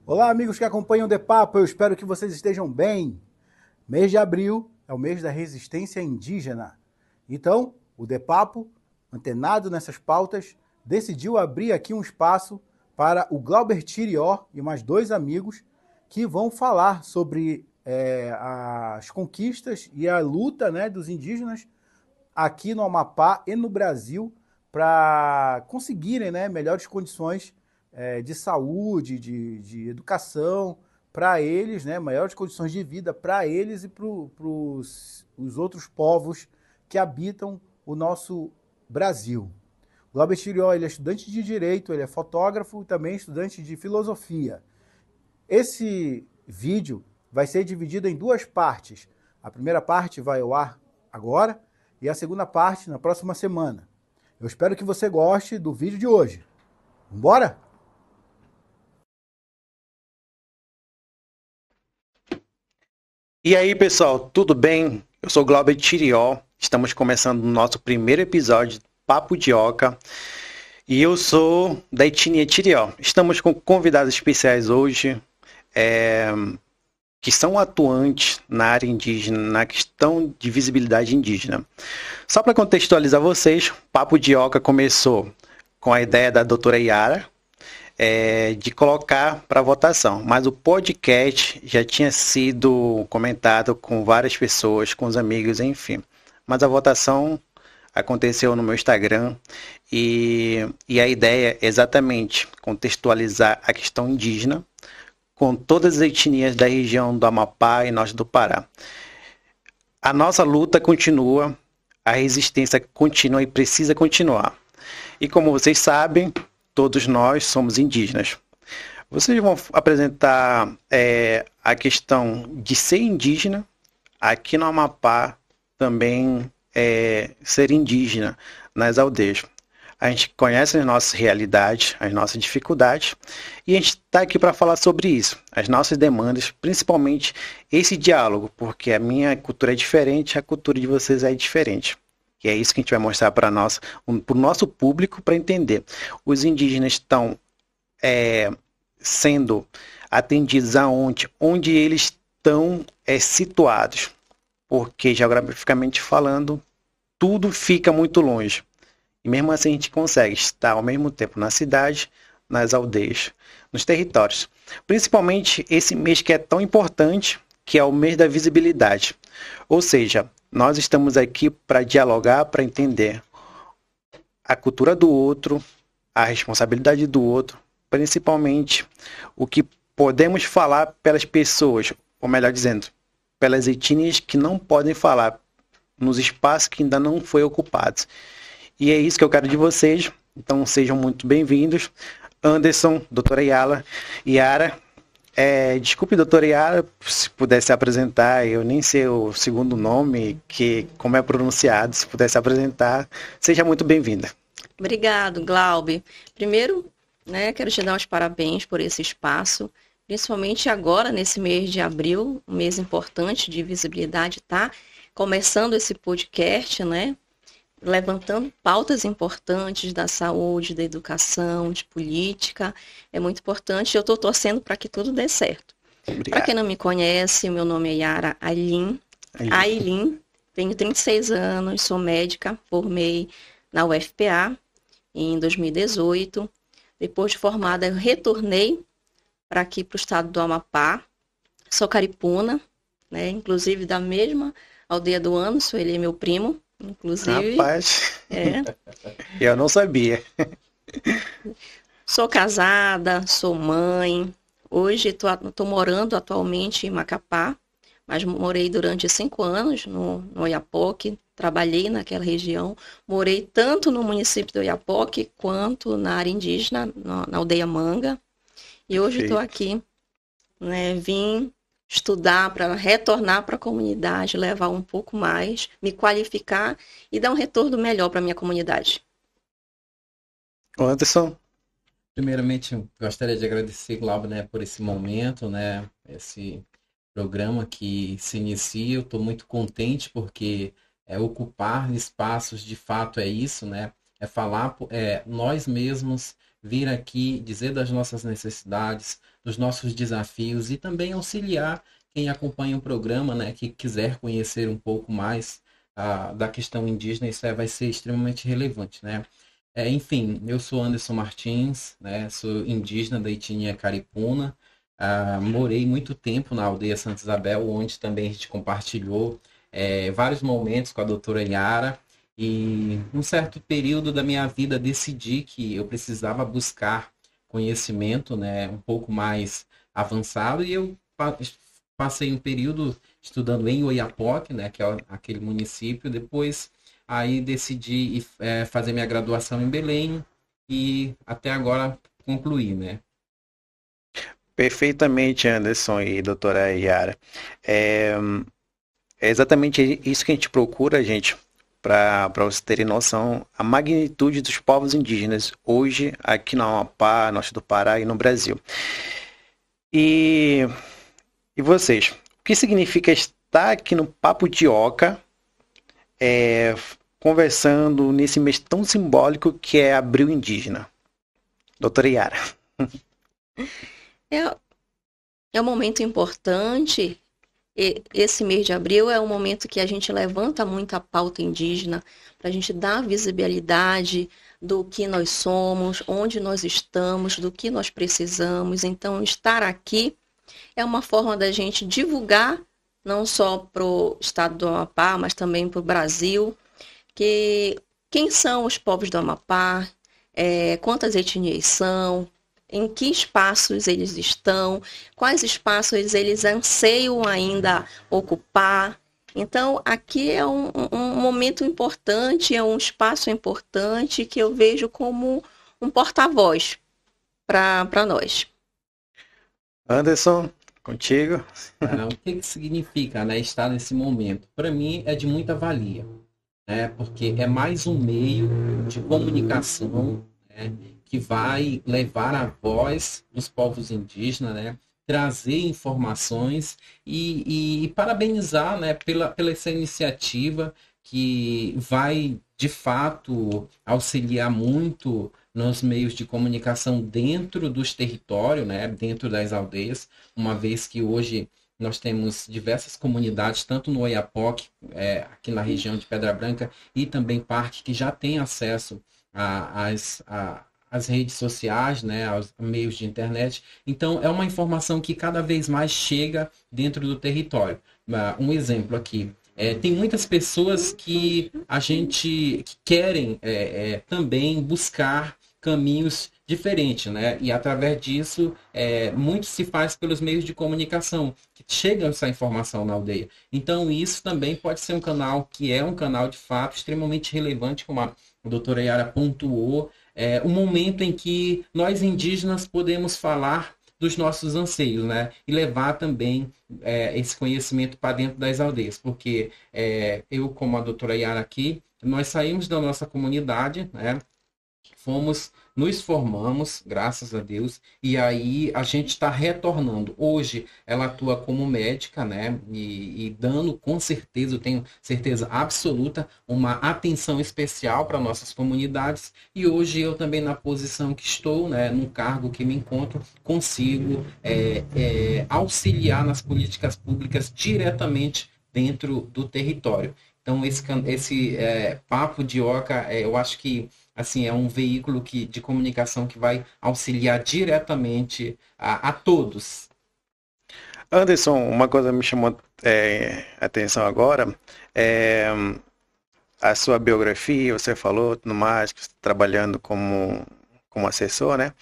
Olá, amigos que acompanham o The Papo, eu espero que vocês estejam bem. Mês de abril é o mês da resistência indígena. Então, o The Papo, antenado nessas pautas, decidiu abrir aqui um espaço para o Glauber Tirió e mais dois amigos que vão falar sobre as conquistas e a luta, né, dos indígenas aqui no Amapá e no Brasil para conseguirem, né, melhores condições de saúde, de educação para eles, né, maiores condições de vida para eles e para os outros povos que habitam o nosso Brasil. O Glauber Chirió, ele é estudante de Direito, ele é fotógrafo e também estudante de Filosofia. Esse vídeo vai ser dividido em duas partes. A primeira parte vai ao ar agora e a segunda parte na próxima semana. Eu espero que você goste do vídeo de hoje. Vambora? E aí, pessoal, tudo bem? Eu sou o Glauber Tirió. Estamos começando o nosso primeiro episódio de Papo de Oca. E eu sou da etnia Tirió. Estamos com convidados especiais hoje, que são atuantes na área indígena, na questão de visibilidade indígena. Só para contextualizar vocês, o Papo de Oca começou com a ideia da doutora Yara, de colocar para votação, mas o podcast já tinha sido comentado com várias pessoas, com os amigos, enfim. Mas a votação aconteceu no meu Instagram e a ideia é exatamente contextualizar a questão indígena com todas as etnias da região do Amapá e norte do Pará. A nossa luta continua, a resistência continua e precisa continuar. E como vocês sabem, todos nós somos indígenas. Vocês vão apresentar a questão de ser indígena, aqui no Amapá também ser indígena nas aldeias. A gente conhece as nossas realidades, as nossas dificuldades, e a gente está aqui para falar sobre isso, as nossas demandas, principalmente esse diálogo, porque a minha cultura é diferente, a cultura de vocês é diferente. E é isso que a gente vai mostrar para o nosso público para entender. Os indígenas estão sendo atendidos aonde? Onde eles estão situados. Porque geograficamente falando, tudo fica muito longe. E mesmo assim a gente consegue estar ao mesmo tempo na cidade, nas aldeias, nos territórios. Principalmente esse mês que é tão importante, que é o mês da visibilidade. Ou seja, nós estamos aqui para dialogar, para entender a cultura do outro, a responsabilidade do outro, principalmente o que podemos falar pelas pessoas, ou melhor dizendo, pelas etnias que não podem falar nos espaços que ainda não foi ocupados. E é isso que eu quero de vocês. Então sejam muito bem-vindos. Anderson, doutora Yara, desculpe, doutora Yara, se pudesse apresentar, eu nem sei o segundo nome, que como é pronunciado, se pudesse apresentar, seja muito bem-vinda. Obrigado, Glaube. Primeiro, né, quero te dar os parabéns por esse espaço, principalmente agora, nesse mês de abril, um mês importante de visibilidade, tá? Começando esse podcast, né? Levantando pautas importantes da saúde, da educação, de política. É muito importante. Eu estou torcendo para que tudo dê certo. Para quem não me conhece, meu nome é Yara Ailin, tenho 36 anos, sou médica, formei na UFPA em 2018. Depois de formada, eu retornei para aqui para o estado do Amapá. Sou caripuna, né? Inclusive da mesma aldeia do Anderson, ele é meu primo. Inclusive. Rapaz, eu não sabia. Sou casada, sou mãe. Hoje estou morando atualmente em Macapá, mas morei durante 5 anos no Oiapoque, trabalhei naquela região. Morei tanto no município do Oiapoque quanto na área indígena, na aldeia Manga. E hoje estou aqui, né? Vim estudar para retornar para a comunidade, levar um pouco mais, me qualificar e dar um retorno melhor para a minha comunidade. Anderson. Primeiramente, eu gostaria de agradecer, Glauber, né, por esse momento, né, esse programa que se inicia. Eu estou muito contente porque ocupar espaços, de fato, é isso, né, é falar nós mesmos vir aqui dizer das nossas necessidades, dos nossos desafios e também auxiliar quem acompanha o programa, né, que quiser conhecer um pouco mais da questão indígena. Isso vai ser extremamente relevante, né? Enfim, eu sou Anderson Martins, né, sou indígena da etnia Caripuna. Morei muito tempo na aldeia Santa Isabel, onde também a gente compartilhou vários momentos com a doutora Yara. E um certo período da minha vida decidi que eu precisava buscar conhecimento, né, um pouco mais avançado, e eu passei um período estudando em Oiapoque, né, que é aquele município. Depois aí decidi fazer minha graduação em Belém e até agora concluí, né? Perfeitamente, Anderson e doutora Yara. É, é exatamente isso que a gente procura, gente, para vocês terem noção a magnitude dos povos indígenas hoje aqui no Amapá, norte do Pará e no Brasil. E vocês, o que significa estar aqui no Papo de Oca, conversando nesse mês tão simbólico que é Abril Indígena? Doutora Yara. É um momento importante. Esse mês de abril é um momento que a gente levanta muito a pauta indígena, para a gente dar visibilidade do que nós somos, onde nós estamos, do que nós precisamos. Então, estar aqui é uma forma da gente divulgar, não só para o estado do Amapá, mas também para o Brasil, que quem são os povos do Amapá, quantas etnias são, em que espaços eles estão, quais espaços eles anseiam ainda ocupar. Então, aqui é um momento importante, é um espaço importante que eu vejo como um porta-voz para nós. Anderson, contigo. O que significa, né, estar nesse momento? Para mim é de muita valia, né, porque é mais um meio de comunicação, né, que vai levar a voz dos povos indígenas, né, trazer informações e parabenizar, né, pela essa iniciativa que vai, de fato, auxiliar muito nos meios de comunicação dentro dos territórios, né, dentro das aldeias, uma vez que hoje nós temos diversas comunidades, tanto no Oiapoque, aqui na região de Pedra Branca, e também Parque, que já tem acesso às redes sociais, né, aos meios de internet. Então, é uma informação que cada vez mais chega dentro do território. Um exemplo aqui. Tem muitas pessoas que que querem também buscar caminhos diferentes, né? E através disso, muito se faz pelos meios de comunicação, que chegam essa informação na aldeia. Então, isso também pode ser um canal que é um canal, de fato, extremamente relevante, como a doutora Yara pontuou, um momento em que nós indígenas podemos falar dos nossos anseios, né? E levar também esse conhecimento para dentro das aldeias, porque eu, como a doutora Yara aqui, nós saímos da nossa comunidade, né? Nos formamos, graças a Deus, e aí a gente está retornando. Hoje ela atua como médica, né? E dando, com certeza, eu tenho certeza absoluta, uma atenção especial para nossas comunidades. E hoje eu também, na posição que estou, né, no cargo que me encontro, consigo auxiliar nas políticas públicas diretamente dentro do território. Então, esse Papo de Oca, eu acho que assim, é um veículo de comunicação que vai auxiliar diretamente a todos. Anderson, uma coisa me chamou a atenção agora, a sua biografia, você falou, tudo mais, que você está trabalhando como assessor, né?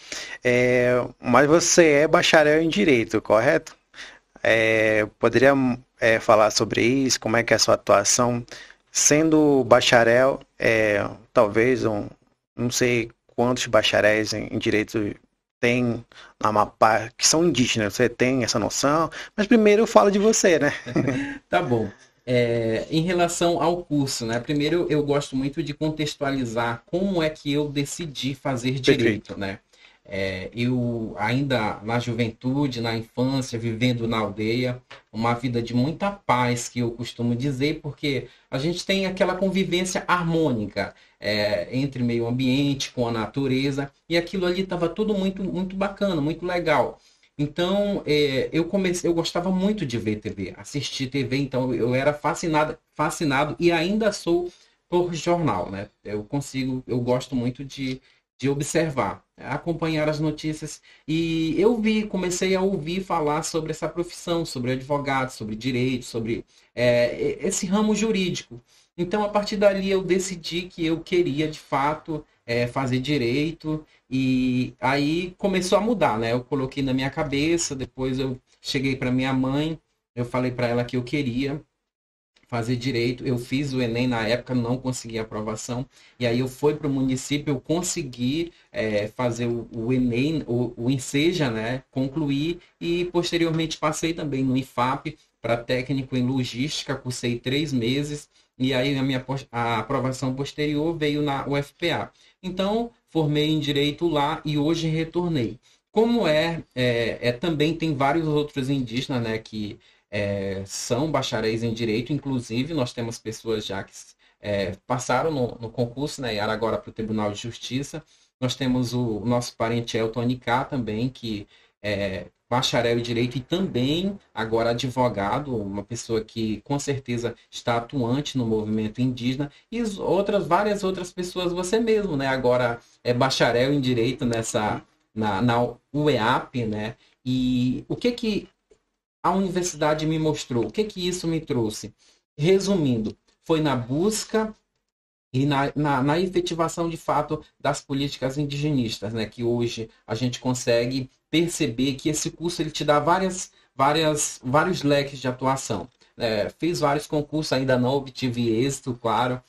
Mas você é bacharel em Direito, correto? Poderia falar sobre isso, como é que é a sua atuação? Sendo bacharel, talvez não sei quantos bacharéis em Direito tem no Amapá que são indígenas, você tem essa noção? Mas primeiro eu falo de você, né? Tá bom. Em relação ao curso, né? Primeiro eu gosto muito de contextualizar como é que eu decidi fazer Direito, né? Eu ainda na juventude, na infância, vivendo na aldeia, uma vida de muita paz, que eu costumo dizer, porque a gente tem aquela convivência harmônica. entre meio ambiente, com a natureza, e aquilo ali estava tudo muito, muito bacana, muito legal. Então, eu gostava muito de ver TV, assistir TV, então eu era fascinado e ainda sou por jornal, né? Eu gosto muito de observar, acompanhar as notícias. E comecei a ouvir falar sobre essa profissão, sobre advogado, sobre direito, sobre esse ramo jurídico. Então, a partir dali, eu decidi que eu queria, de fato, fazer direito. E aí começou a mudar, né? Eu coloquei na minha cabeça, depois eu cheguei para minha mãe, eu falei para ela que eu queria fazer direito. Eu fiz o Enem na época, não consegui aprovação. E aí eu fui para o município, eu consegui fazer o Enem, o Enseja, né? Concluí e posteriormente passei também no IFAP para técnico em logística, cursei 3 meses. E aí a aprovação posterior veio na UFPA. Então, formei em direito lá e hoje retornei. Como também tem vários outros indígenas, né, que são bacharéis em direito, inclusive nós temos pessoas já que passaram no concurso, né, e agora para o Tribunal de Justiça. Nós temos o nosso parente Elton Anicá também, que é bacharel em direito e também agora advogado, uma pessoa que com certeza está atuante no movimento indígena, e várias outras pessoas, você mesmo, né, agora é bacharel em direito na UEAP, né, e o que a universidade me mostrou? O que isso me trouxe? Resumindo, foi na busca e na efetivação de fato das políticas indigenistas, né? Que hoje a gente consegue perceber que esse curso ele te dá vários leques de atuação. Fiz vários concursos, ainda não obtive êxito, claro.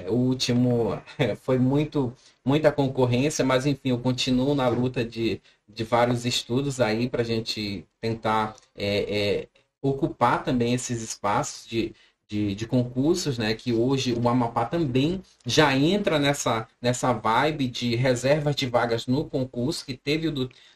O último foi muita concorrência, mas enfim, eu continuo na luta de vários estudos aí para a gente tentar ocupar também esses espaços de concursos, né? Que hoje o Amapá também já entra nessa vibe de reservas de vagas no concurso, que teve o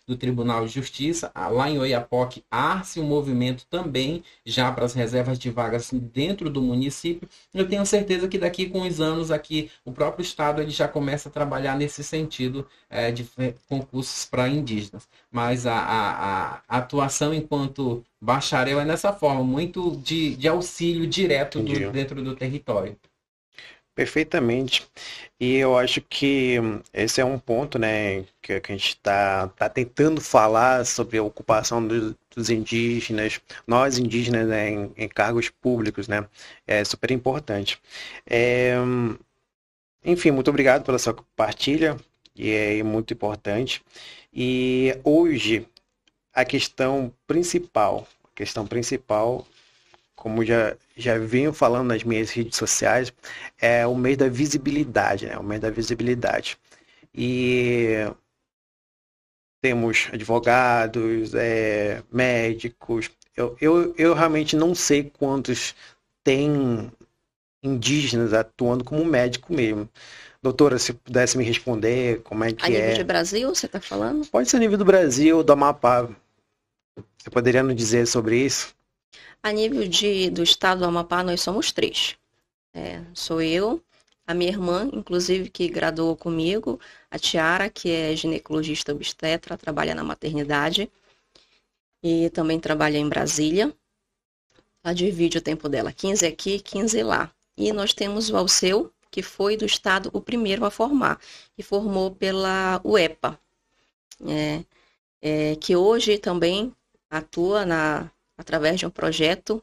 do Tribunal de Justiça. Lá em Oiapoque, há-se um movimento também já para as reservas de vagas dentro do município. Eu tenho certeza que daqui com uns anos aqui, o próprio Estado ele já começa a trabalhar nesse sentido de concursos para indígenas. Mas a atuação enquanto bacharel é nessa forma, muito de auxílio direto dentro do território. Perfeitamente. E eu acho que esse é um ponto, né, que a gente está tentando falar sobre a ocupação dos indígenas, nós indígenas, né, em cargos públicos, né, é super importante. Enfim, muito obrigado pela sua partilha, e é muito importante. E hoje, a questão principal, como já venho falando nas minhas redes sociais, é o mês da visibilidade, né? O mês da visibilidade. E temos advogados, médicos. Eu realmente não sei quantos tem indígenas atuando como médico mesmo. Doutora, se pudesse me responder como é que A nível de Brasil, você está falando? Pode ser a nível do Brasil, do Amapá. Você poderia nos dizer sobre isso? A nível do estado do Amapá, nós somos 3. Sou eu, a minha irmã, inclusive, que graduou comigo, a Tiara, que é ginecologista obstetra, trabalha na maternidade e também trabalha em Brasília. Ela divide o tempo dela, 15 aqui, 15 lá. E nós temos o Alceu, que foi do estado o primeiro a formar, e formou pela UEPA, que hoje também atua através de um projeto,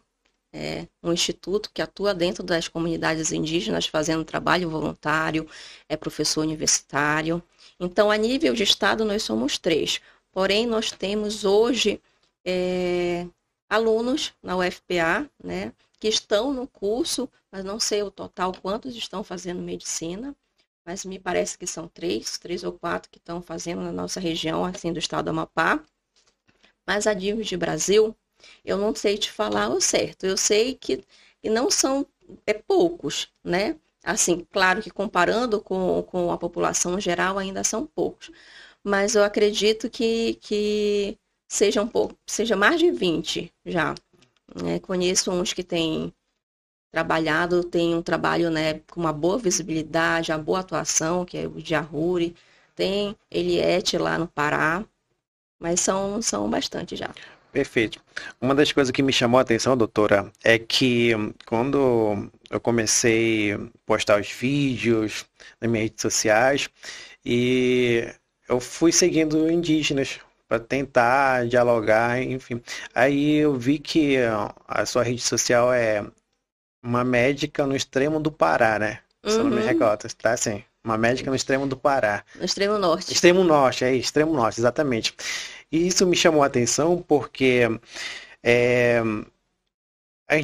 um instituto que atua dentro das comunidades indígenas, fazendo trabalho voluntário, é professor universitário. Então, a nível de estado, nós somos 3. Porém, nós temos hoje alunos na UFPA, né, que estão no curso, mas não sei o total quantos estão fazendo medicina, mas me parece que são 3 ou 4 que estão fazendo na nossa região, assim, do estado do Amapá. Mas a nível de Brasil, eu não sei te falar o certo. Eu sei que não são poucos, né? Assim, claro que comparando com a população geral, ainda são poucos. Mas eu acredito que seja mais de 20 já. Conheço uns que têm trabalhado, tem um trabalho, né, com uma boa visibilidade, uma boa atuação, que é o de Arruri, tem Eliette lá no Pará, mas são bastante já. Perfeito. Uma das coisas que me chamou a atenção, doutora, é que quando eu comecei a postar os vídeos nas minhas redes sociais e eu fui seguindo indígenas para tentar dialogar, enfim. Aí eu vi que a sua rede social é uma médica no extremo do Pará, né? Se eu não me recordo, tá assim. Uma médica no extremo do Pará. No extremo norte. Extremo norte, extremo norte, exatamente. E isso me chamou a atenção porque a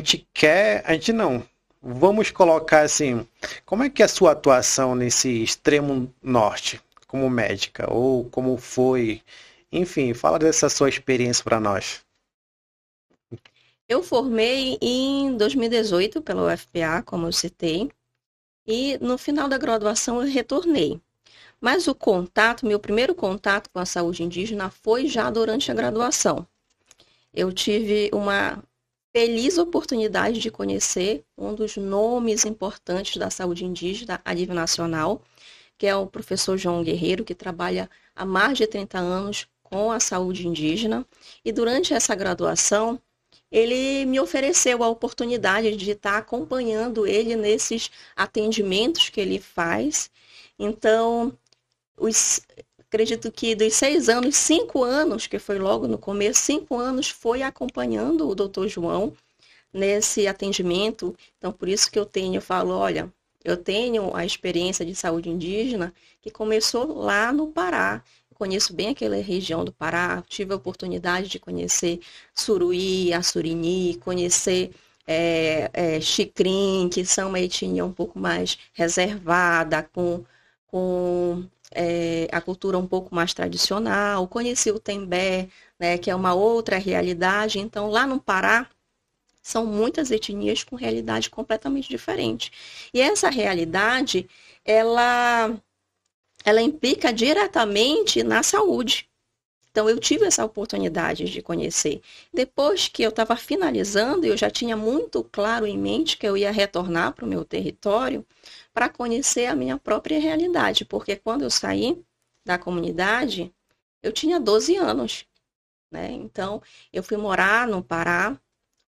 gente não. Vamos colocar assim, como é que é a sua atuação nesse extremo norte, como médica, ou como foi? Enfim, fala dessa sua experiência para nós. Eu formei em 2018 pela UFPA, como eu citei, e no final da graduação eu retornei. Mas o contato, meu primeiro contato com a saúde indígena foi já durante a graduação. Eu tive uma feliz oportunidade de conhecer um dos nomes importantes da saúde indígena a nível nacional, que é o professor João Guerreiro, que trabalha há mais de 30 anos com a saúde indígena. E durante essa graduação, ele me ofereceu a oportunidade de estar acompanhando ele nesses atendimentos que ele faz. Então, acredito que dos 6 anos, 5 anos, que foi logo no começo, 5 anos foi acompanhando o doutor João nesse atendimento. Então, por isso que eu falo, olha, eu tenho a experiência de saúde indígena que começou lá no Pará. Conheço bem aquela região do Pará, tive a oportunidade de conhecer Suruí, Assurini, conhecer Xicrim, que são uma etnia um pouco mais reservada, com a cultura um pouco mais tradicional. Conheci o Tembé, né, que é uma outra realidade. Então, lá no Pará, são muitas etnias com realidade completamente diferente. E essa realidade, ela implica diretamente na saúde. Então, eu tive essa oportunidade de conhecer. Depois que eu estava finalizando, eu já tinha muito claro em mente que eu ia retornar para o meu território para conhecer a minha própria realidade. Porque quando eu saí da comunidade, eu tinha 12 anos, né? Então, eu fui morar no Pará,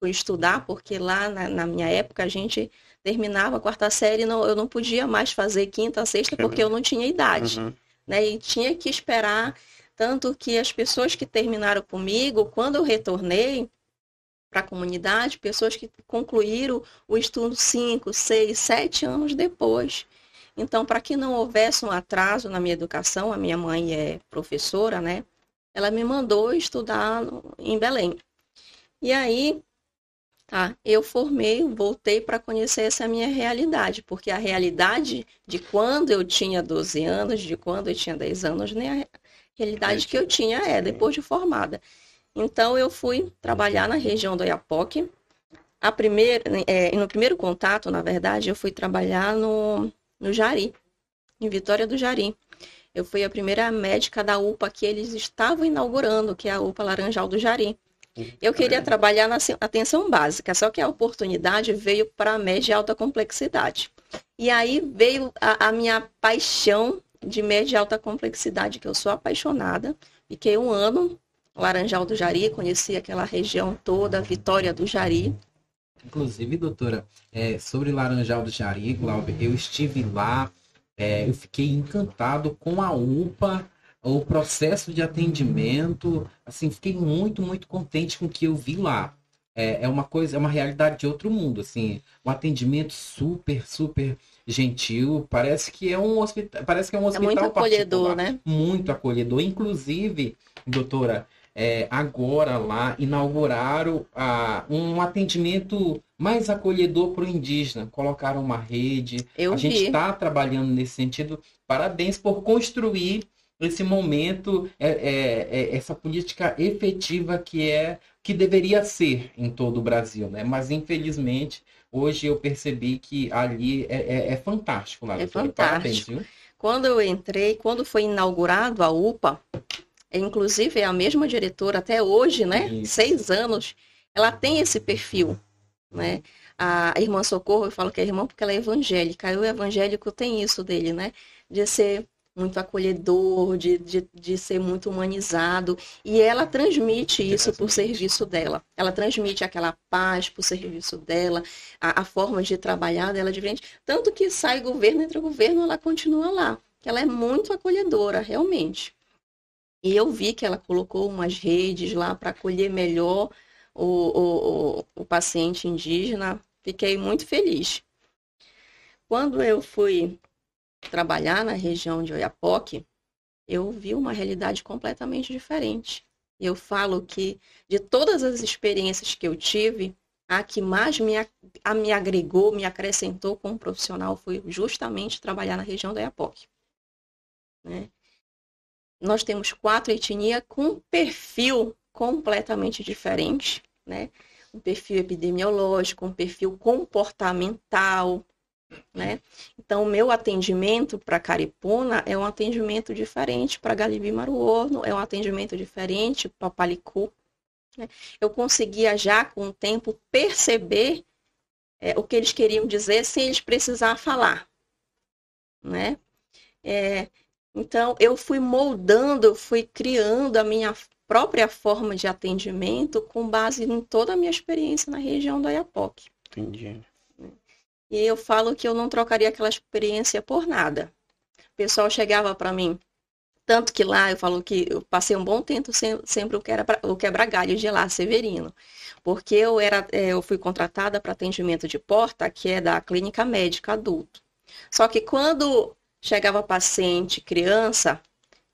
fui estudar, porque lá na minha época a gente terminava a 4ª série, eu não podia mais fazer 5ª, 6ª, porque eu não tinha idade, né? E tinha que esperar, tanto que as pessoas que terminaram comigo, quando eu retornei para a comunidade, pessoas que concluíram o estudo 5, 6, 7 anos depois. Então, para que não houvesse um atraso na minha educação, a minha mãe é professora, né? Ela me mandou estudar em Belém. E aí, eu formei, voltei para conhecer essa minha realidade, porque a realidade de quando eu tinha 12 anos, de quando eu tinha 10 anos, nem a realidade que eu tinha depois de formada. Então, eu fui trabalhar na região do Oiapoque. No primeiro contato, na verdade, eu fui trabalhar no Jari, em Vitória do Jari. Eu fui a primeira médica da UPA que eles estavam inaugurando, que é a UPA Laranjal do Jari. Eu queria trabalhar na atenção básica, só que a oportunidade veio para a média e alta complexidade. E aí veio a minha paixão de média e alta complexidade, que eu sou apaixonada. Fiquei 1 ano no Laranjal do Jari, conheci aquela região toda, Vitória do Jari. Inclusive, doutora, sobre Laranjal do Jari, Glauber, eu estive lá, eu fiquei encantado com a UPA, o processo de atendimento, assim, fiquei muito, muito contente com o que eu vi lá. É uma realidade de outro mundo, assim, um atendimento super, super gentil, parece que é um hospital, muito acolhedor, particular, né? Muito acolhedor. Inclusive, doutora, agora lá inauguraram um atendimento mais acolhedor para o indígena, colocaram uma rede, a gente está trabalhando nesse sentido. Parabéns por construir esse momento, essa política efetiva que deveria ser em todo o Brasil, né? Mas infelizmente hoje eu percebi que ali é fantástico lá. É fantástico. Parabéns, viu? Quando eu entrei, quando foi inaugurado a UPA, inclusive é a mesma diretora até hoje, né? Isso. 6 anos, ela tem esse perfil, né? A irmã Socorro, eu falo que é irmã porque ela é evangélica. Aí o evangélico tem isso dele, né? De ser muito acolhedor, de ser muito humanizado. E ela transmite isso por serviço dela. Ela transmite aquela paz por serviço dela, a forma de trabalhar dela é diferente. Tanto que sai governo, entra governo, ela continua lá. Ela é muito acolhedora, realmente. E eu vi que ela colocou umas redes lá para acolher melhor o paciente indígena. Fiquei muito feliz. Quando eu fui trabalhar na região de Oiapoque, eu vi uma realidade completamente diferente. Eu falo que de todas as experiências que eu tive, a que mais me agregou, me acrescentou como profissional foi justamente trabalhar na região do Oiapoque, né? Nós temos 4 etnias com perfil completamente diferente, né? Um perfil epidemiológico, um perfil comportamental, né? Então, o meu atendimento para Caripuna é um atendimento diferente para Galibi-Maruorno, é um atendimento diferente para Palicu, né? Eu conseguia já, com o tempo, perceber o que eles queriam dizer sem eles precisar falar, né? Então, eu fui moldando, eu fui criando a minha própria forma de atendimento com base em toda a minha experiência na região do Oiapoque. Entendi. E eu falo que eu não trocaria aquela experiência por nada. O pessoal chegava para mim, tanto que lá eu falo que eu passei um bom tempo sempre o quebra-galho de lá, Severino. Porque eu fui contratada para atendimento de porta, que é da clínica médica adulto. Só que quando chegava paciente, criança,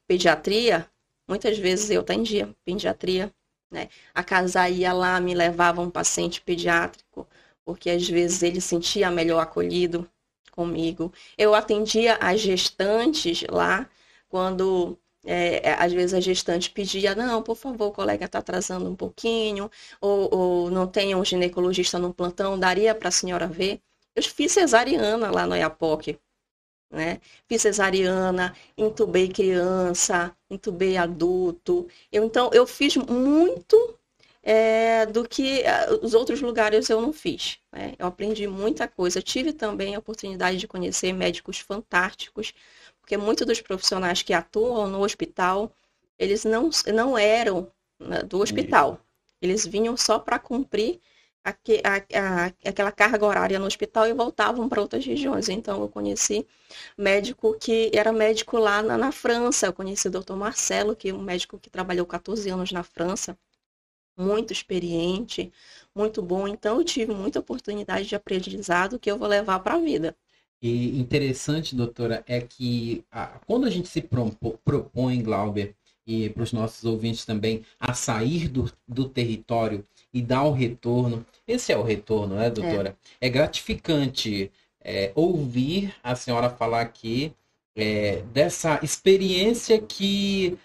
pediatria, muitas vezes eu atendia pediatria, né? A casa ia lá, me levava um paciente pediátrico, porque às vezes ele sentia melhor acolhido comigo. Eu atendia as gestantes lá, quando às vezes a gestante pedia, não, por favor, o colega está atrasando um pouquinho, ou não tem um ginecologista no plantão, daria para a senhora ver? Eu fiz cesariana lá no Oiapoque, né? Fiz cesariana, entubei criança, entubei adulto. Então, eu fiz muito do que os outros lugares eu não fiz, né? Eu aprendi muita coisa. Eu tive também a oportunidade de conhecer médicos fantásticos, porque muitos dos profissionais que atuam no hospital, eles não eram, né, do hospital. Eles vinham só para cumprir aquela carga horária no hospital e voltavam para outras regiões. Então, eu conheci médico que era médico lá na França. Eu conheci o Dr. Marcelo, que é um médico que trabalhou 14 anos na França, muito experiente, muito bom. Então, eu tive muita oportunidade de aprendizado que eu vou levar para a vida. E interessante, doutora, é que quando a gente se propõe, Glauber, e para os nossos ouvintes também, a sair do território e dar o retorno, esse é o retorno, né, doutora? É gratificante ouvir a senhora falar aqui dessa experiência que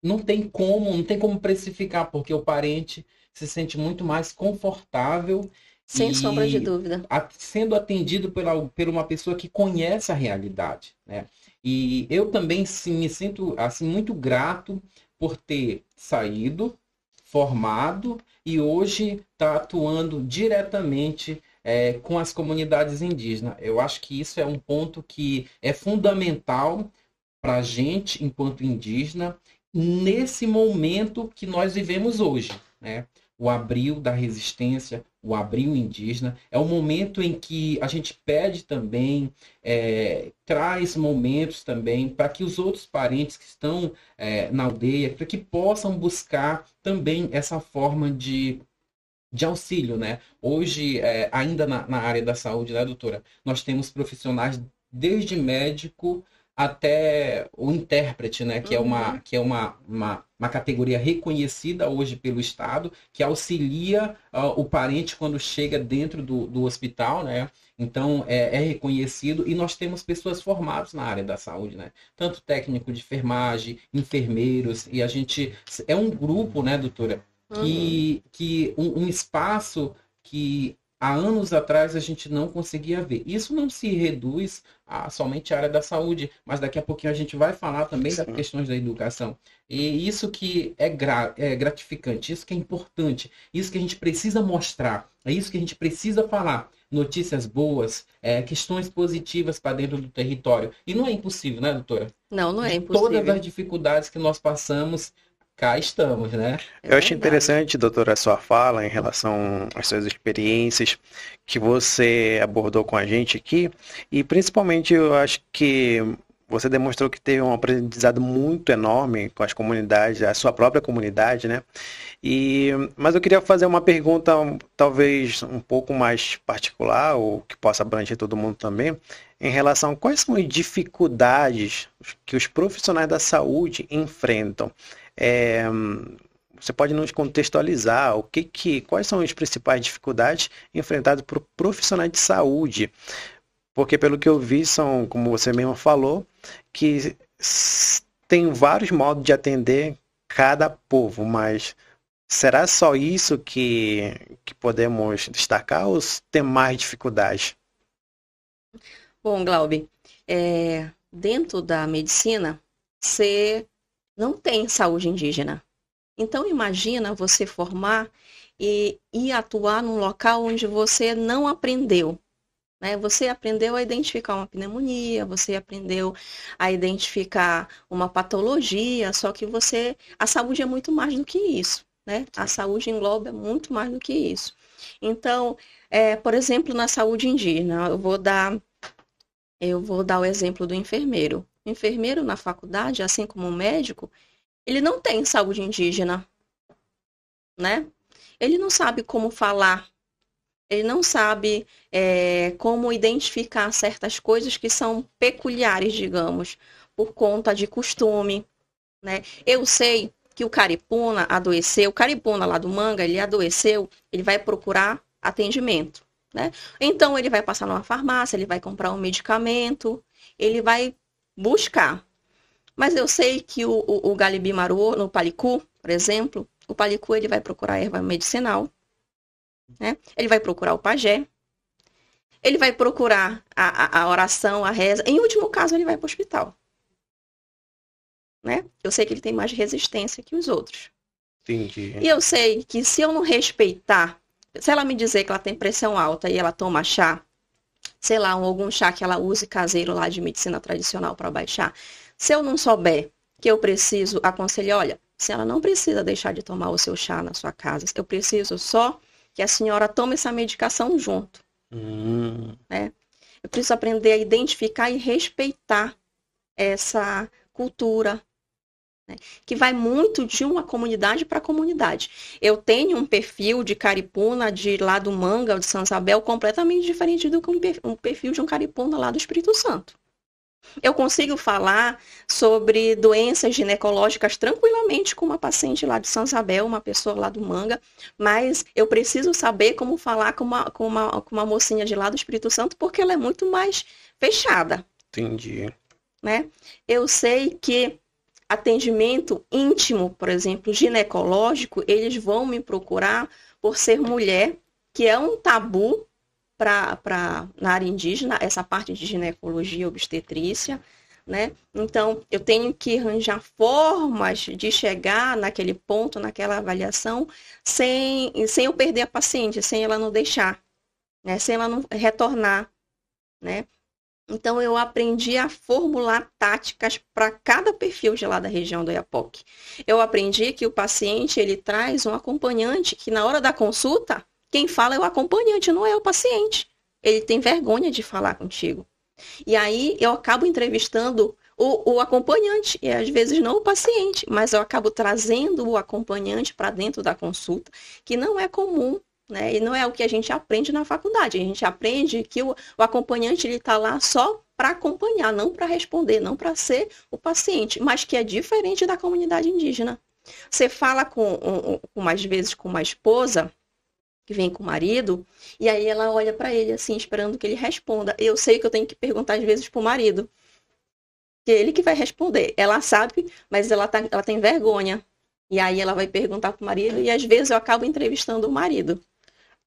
não tem como precificar, porque o parente se sente muito mais confortável sem sombra de dúvida, sendo atendido por uma pessoa que conhece a realidade, né? E eu também sim, me sinto assim, muito grato por ter saído, formado e hoje está atuando diretamente com as comunidades indígenas. Eu acho que isso é um ponto que é fundamental para a gente, enquanto indígena, nesse momento que nós vivemos hoje, né? O abril da resistência, o abril indígena, é um momento em que a gente pede também, traz momentos também para que os outros parentes que estão na aldeia, para que possam buscar também essa forma de auxílio, né? Hoje, ainda na área da saúde, né, doutora? Nós temos profissionais desde médico até o intérprete, né? Que é uma categoria reconhecida hoje pelo Estado, que auxilia o parente quando chega dentro do hospital, né? Então, é reconhecido, e nós temos pessoas formadas na área da saúde, né? Tanto técnico de enfermagem, enfermeiros, e a gente... É um grupo, né, doutora? Que um espaço que há anos atrás a gente não conseguia ver. Isso não se reduz a somente a área da saúde, mas daqui a pouquinho a gente vai falar também das questões da educação. E isso que é gratificante, isso que é importante, isso que a gente precisa mostrar, é isso que a gente precisa falar. Notícias boas, questões positivas para dentro do território. E não é impossível, né, doutora? Não, não é De impossível. todas as dificuldades que nós passamos, cá estamos, né? Eu acho interessante, doutora, a sua fala em relação às suas experiências que você abordou com a gente aqui. E principalmente eu acho que você demonstrou que teve um aprendizado muito enorme com as comunidades, a sua própria comunidade, né? Mas eu queria fazer uma pergunta talvez um pouco mais particular, ou que possa abranger todo mundo também, em relação a quais são as dificuldades que os profissionais da saúde enfrentam. É, Você pode nos contextualizar quais são as principais dificuldades enfrentadas por profissionais de saúde? Porque pelo que eu vi, são, como você mesmo falou, que tem vários modos de atender cada povo, mas será só isso que podemos destacar ou tem mais dificuldades? Bom, Glaube, dentro da medicina, você não tem saúde indígena. Então, imagina você formar e atuar num local onde você não aprendeu. Né? Você aprendeu a identificar uma pneumonia, você aprendeu a identificar uma patologia, só que a saúde é muito mais do que isso. Né? A saúde engloba muito mais do que isso. Então, por exemplo, na saúde indígena, eu vou dar o exemplo do enfermeiro. O enfermeiro na faculdade, assim como o médico, ele não tem saúde indígena, né? Ele não sabe como falar, ele não sabe como identificar certas coisas que são peculiares, digamos, por conta de costume, né? Eu sei que o caripuna adoeceu, o caripuna lá do Manga, ele adoeceu, ele vai procurar atendimento, né? Então, ele vai passar numa farmácia, ele vai comprar um medicamento, ele vai buscar. Mas eu sei que o Galibimaru, no Palicu, por exemplo, o Palicu ele vai procurar erva medicinal, né? Ele vai procurar o pajé, ele vai procurar a oração, a reza. Em último caso, ele vai para o hospital. Né? Eu sei que ele tem mais resistência que os outros. Entendi. E eu sei que se eu não respeitar, se ela me dizer que ela tem pressão alta e ela toma chá, sei lá, algum chá que ela use caseiro lá de medicina tradicional para baixar, se eu não souber que eu preciso aconselhar, olha, se ela não precisa deixar de tomar o seu chá na sua casa, eu preciso só que a senhora tome essa medicação junto. Né? Eu preciso aprender a identificar e respeitar essa cultura, né? Que vai muito de uma comunidade para comunidade. Eu tenho um perfil de caripuna de lá do Manga, ou de São Isabel, completamente diferente do que um perfil de um caripuna lá do Espírito Santo. Eu consigo falar sobre doenças ginecológicas tranquilamente com uma paciente lá de São Isabel, uma pessoa lá do Manga, mas eu preciso saber como falar com uma mocinha de lá do Espírito Santo, porque ela é muito mais fechada. Entendi. Né? Eu sei que atendimento íntimo, por exemplo, ginecológico, eles vão me procurar por ser mulher, que é um tabu na área indígena, essa parte de ginecologia e obstetrícia, né? Então, eu tenho que arranjar formas de chegar naquele ponto, naquela avaliação, sem eu perder a paciente, sem ela não deixar, né? Sem ela não retornar, né? Então, eu aprendi a formular táticas para cada perfil de lá da região do Oiapoque. Eu aprendi que o paciente, ele traz um acompanhante, que na hora da consulta, quem fala é o acompanhante, não é o paciente. Ele tem vergonha de falar contigo. E aí, eu acabo entrevistando o acompanhante, e às vezes não o paciente, mas eu acabo trazendo o acompanhante para dentro da consulta, que não é comum. Né? E não é o que a gente aprende na faculdade. A gente aprende que o acompanhante está lá só para acompanhar, não para responder, não para ser o paciente, mas que é diferente da comunidade indígena. Você fala mais vezes com uma esposa que vem com o marido, e aí ela olha para ele assim, esperando que ele responda. Eu sei que eu tenho que perguntar às vezes para o marido, que é ele que vai responder. Ela sabe, mas ela tem vergonha. E aí ela vai perguntar para o marido, e às vezes eu acabo entrevistando o marido.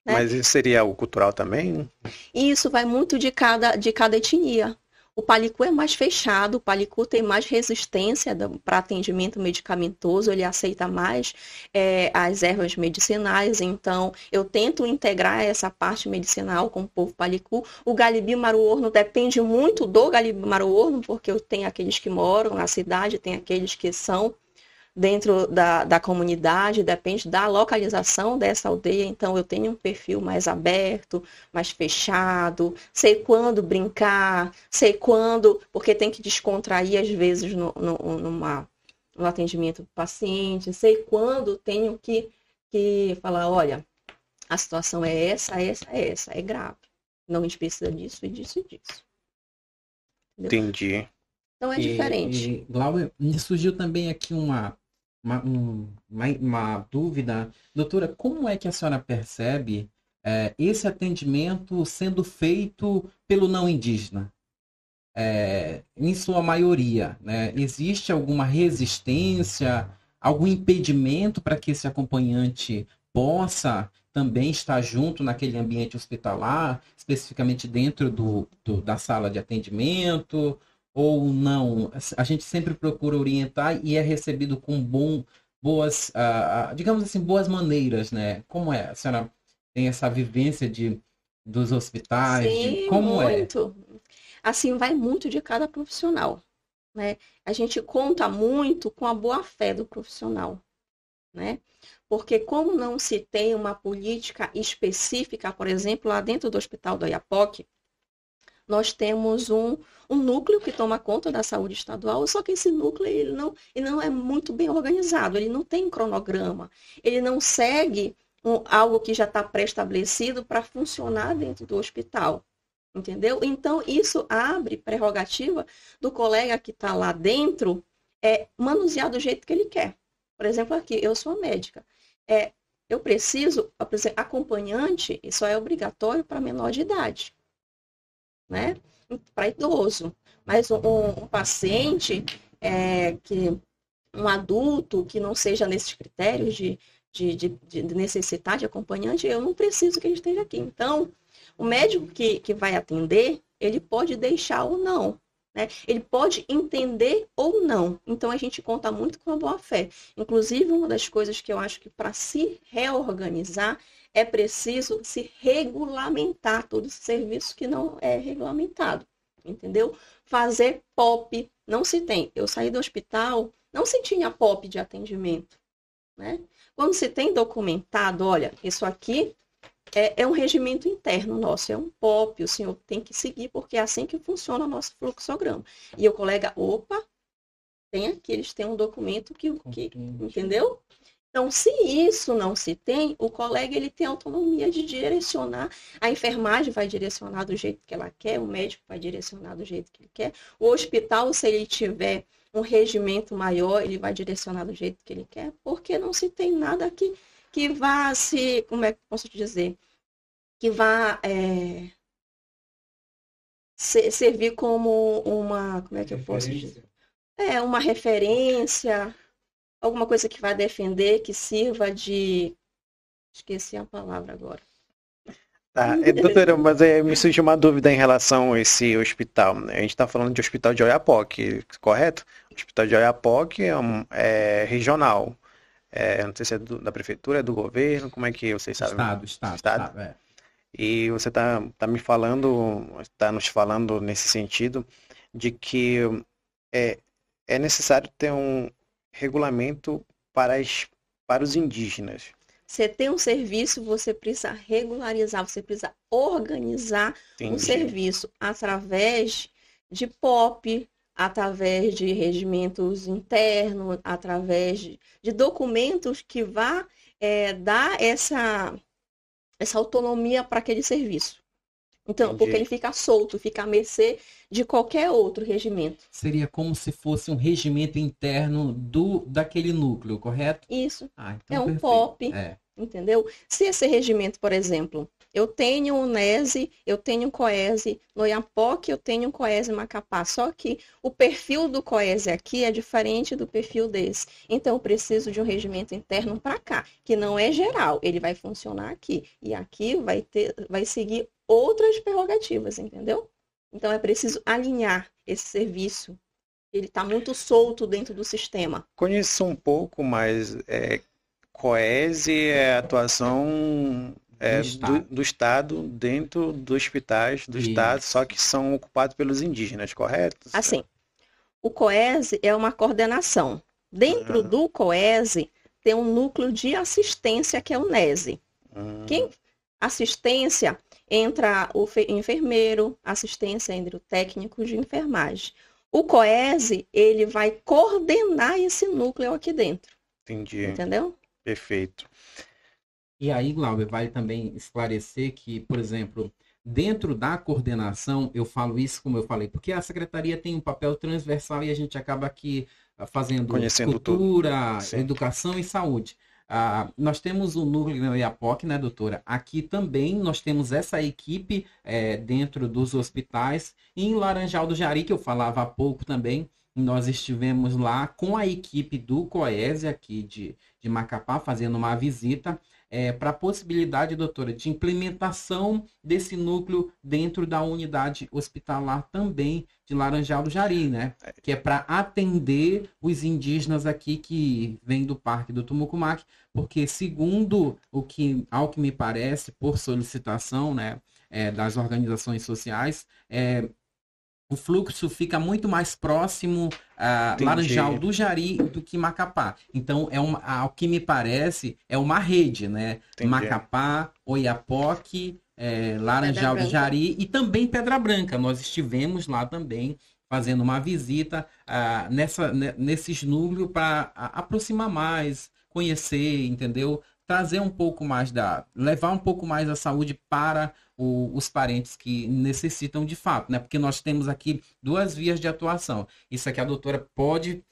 né? Mas isso seria o cultural também? E isso vai muito de cada etnia. O Palicu é mais fechado, o Palicu tem mais resistência para atendimento medicamentoso, ele aceita mais as ervas medicinais, então eu tento integrar essa parte medicinal com o povo Palicu. O Galibi Maruorno depende muito do Galibi Maruorno, porque eu tenho aqueles que moram na cidade, tem aqueles que são dentro da comunidade, depende da localização dessa aldeia, então eu tenho um perfil mais aberto, mais fechado, sei quando brincar, sei quando, porque tem que descontrair às vezes no atendimento do paciente, sei quando tenho que falar, olha, a situação é essa, é grave, não, a gente precisa disso e disso e disso. Entendeu? Entendi. Então é diferente. Glauber, me surgiu também aqui uma dúvida. Doutora, como é que a senhora percebe esse atendimento sendo feito pelo não indígena? Em sua maioria, né? Existe alguma resistência, algum impedimento para que esse acompanhante possa também estar junto naquele ambiente hospitalar, especificamente dentro da sala de atendimento? Ou não? A gente sempre procura orientar e é recebido com boas, digamos assim, boas maneiras, né? Como é? A senhora tem essa vivência dos hospitais? Sim, Como muito. Assim, vai muito de cada profissional, né? A gente conta muito com a boa-fé do profissional, né? Porque como não se tem uma política específica, por exemplo, lá dentro do Hospital do Oiapoque, nós temos um núcleo que toma conta da saúde estadual, só que esse núcleo ele não é muito bem organizado, ele não tem cronograma, ele não segue algo que já está pré-estabelecido para funcionar dentro do hospital, entendeu? Então, isso abre prerrogativa do colega que está lá dentro manusear do jeito que ele quer. Por exemplo, aqui, eu sou médica. Eu preciso, por exemplo, acompanhante, isso é obrigatório para menor de idade, né? Para idoso. Mas um paciente, um adulto que não seja nesses critérios de necessitar de acompanhante, eu não preciso que ele esteja aqui. Então, o médico que vai atender, ele pode deixar ou não, né? Ele pode entender ou não. Então, a gente conta muito com a boa-fé. Inclusive, uma das coisas que eu acho que para se reorganizar, é preciso se regulamentar todo esse serviço que não é regulamentado, entendeu? Fazer POP, não se tem. Eu saí do hospital, não se tinha POP de atendimento, né? Quando se tem documentado, olha, isso aqui é um regimento interno nosso, é um POP, o senhor tem que seguir, porque é assim que funciona o nosso fluxograma. E o colega, opa, tem aqui, eles têm um documento que entendeu? Então, se isso não se tem, o colega ele tem autonomia de direcionar, a enfermagem vai direcionar do jeito que ela quer, o médico vai direcionar do jeito que ele quer, o hospital, se ele tiver um regimento maior, ele vai direcionar do jeito que ele quer, porque não se tem nada que vá se, como é que posso te dizer, que vá servir como uma, como é que eu posso dizer? Uma referência, alguma coisa que vai defender, que sirva de... Esqueci a palavra agora. Tá, doutora, mas me surgiu uma dúvida em relação a esse hospital. A gente está falando de hospital de Oiapoque, correto? O hospital de Oiapoque é regional. Não sei se é da prefeitura, é do governo, como é que vocês sabem? Estado. E você está nos falando nesse sentido de que é necessário ter um regulamento para os indígenas. Você tem um serviço, você precisa regularizar, você precisa organizar um serviço através de POP, através de regimentos internos, através de documentos que vá dar essa autonomia para aquele serviço. Então, porque ele fica solto, fica à mercê de qualquer outro regimento. Seria como se fosse um regimento interno daquele núcleo, correto? Isso. Então é um perfeito. POP. entendeu? Se esse regimento, por exemplo, eu tenho o NESE, eu tenho o COESE, no IAPOC eu tenho o COESE Macapá, só que o perfil do COESE aqui é diferente do perfil desse. Então, eu preciso de um regimento interno para cá, que não é geral, ele vai funcionar aqui. E aqui vai seguir outras prerrogativas, entendeu? Então, é preciso alinhar esse serviço. Ele está muito solto dentro do sistema. Conheço um pouco, mas COESE é a atuação do Estado dentro dos hospitais do Estado, só que são ocupados pelos indígenas, correto? Assim, o COESE é uma coordenação. Dentro do COESE tem um núcleo de assistência que é o NESE. Assistência entra o enfermeiro, assistência entre o técnico de enfermagem. O COESE, ele vai coordenar esse núcleo aqui dentro. Entendi. Entendeu? Perfeito. E aí, Glauber, vale também esclarecer que, por exemplo, dentro da coordenação, eu falo isso como eu falei, porque a secretaria tem um papel transversal e a gente acaba aqui fazendo cultura, educação e saúde. Nós temos o núcleo no IAPOC, né, doutora? Aqui também nós temos essa equipe dentro dos hospitais. E em Laranjal do Jari, que eu falava há pouco também, nós estivemos lá com a equipe do COESE aqui de Macapá, fazendo uma visita para a possibilidade, doutora, de implementação desse núcleo dentro da unidade hospitalar também de Laranjal do Jari, né? Que é para atender os indígenas aqui que vêm do Parque do Tumucumaque, porque segundo ao que me parece, por solicitação, né, das organizações sociais, o fluxo fica muito mais próximo a Laranjal do Jari do que Macapá. Então, ao que me parece, é uma rede, né? Entendi. Macapá, Oiapoque, Laranjal do Jari e também Pedra Branca. Nós estivemos lá também fazendo uma visita nesses núcleos para aproximar mais, conhecer, entendeu? Trazer um pouco mais levar um pouco mais a saúde para os parentes que necessitam de fato, né? Porque nós temos aqui duas vias de atuação. Isso aqui a doutora pode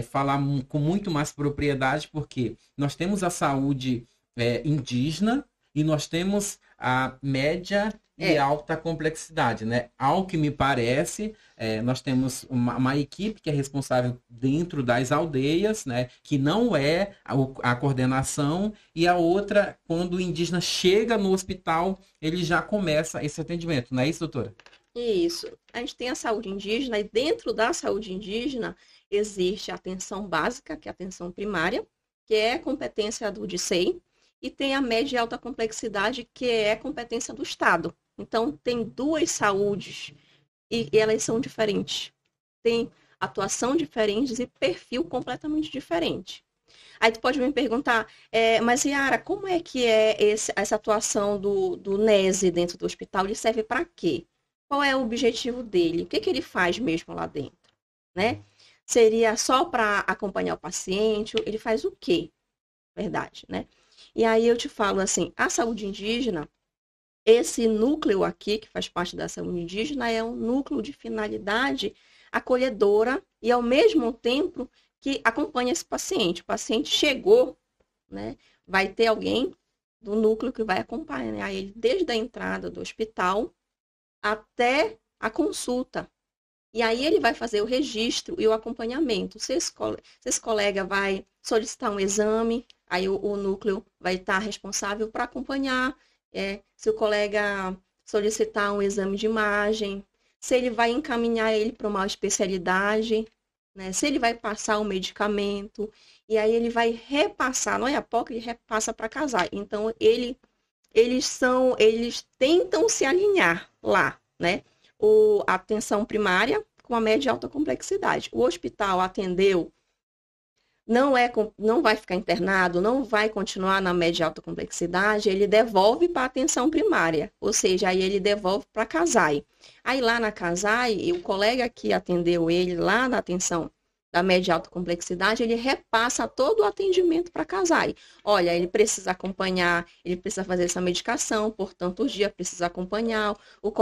falar com muito mais propriedade, porque nós temos a saúde indígena e nós temos a média e alta complexidade, né? Ao que me parece, nós temos uma equipe que é responsável dentro das aldeias, né? Que não é a coordenação, e a outra, quando o indígena chega no hospital, ele já começa esse atendimento, não é isso, doutora? Isso. A gente tem a saúde indígena, e dentro da saúde indígena existe a atenção básica, que é a atenção primária, que é competência do DICEI, e tem a média e alta complexidade, que é competência do Estado. Então, tem duas saúdes e elas são diferentes. Tem atuação diferentes e perfil completamente diferente. Aí tu pode me perguntar, mas Yara, como é que é essa atuação do NESE dentro do hospital? Ele serve para quê? Qual é o objetivo dele? O que ele faz mesmo lá dentro? Né? Seria só para acompanhar o paciente? Ele faz o quê? Verdade, né? E aí eu te falo assim, a saúde indígena, esse núcleo aqui, que faz parte da saúde indígena, é um núcleo de finalidade acolhedora e, ao mesmo tempo, que acompanha esse paciente. O paciente chegou, né? Vai ter alguém do núcleo que vai acompanhar ele desde a entrada do hospital até a consulta. E aí ele vai fazer o registro e o acompanhamento. Se esse colega vai solicitar um exame, aí o núcleo vai estar responsável para acompanhar. Se o colega solicitar um exame de imagem, se ele vai encaminhar ele para uma especialidade, né? Se ele vai passar o medicamento, e aí ele vai repassar, no IAPOC ele repassa para casar. Então, eles tentam se alinhar lá, né? A atenção primária com a média e alta complexidade. O hospital atendeu, não vai ficar internado, não vai continuar na média e alta complexidade, ele devolve para a atenção primária, ou seja, aí ele devolve para a CASAI. Aí lá na CASAI, o colega que atendeu ele lá na atenção da média e alta complexidade, ele repassa todo o atendimento para a CASAI. Olha, ele precisa acompanhar, ele precisa fazer essa medicação, por tantos dias precisa acompanhar. O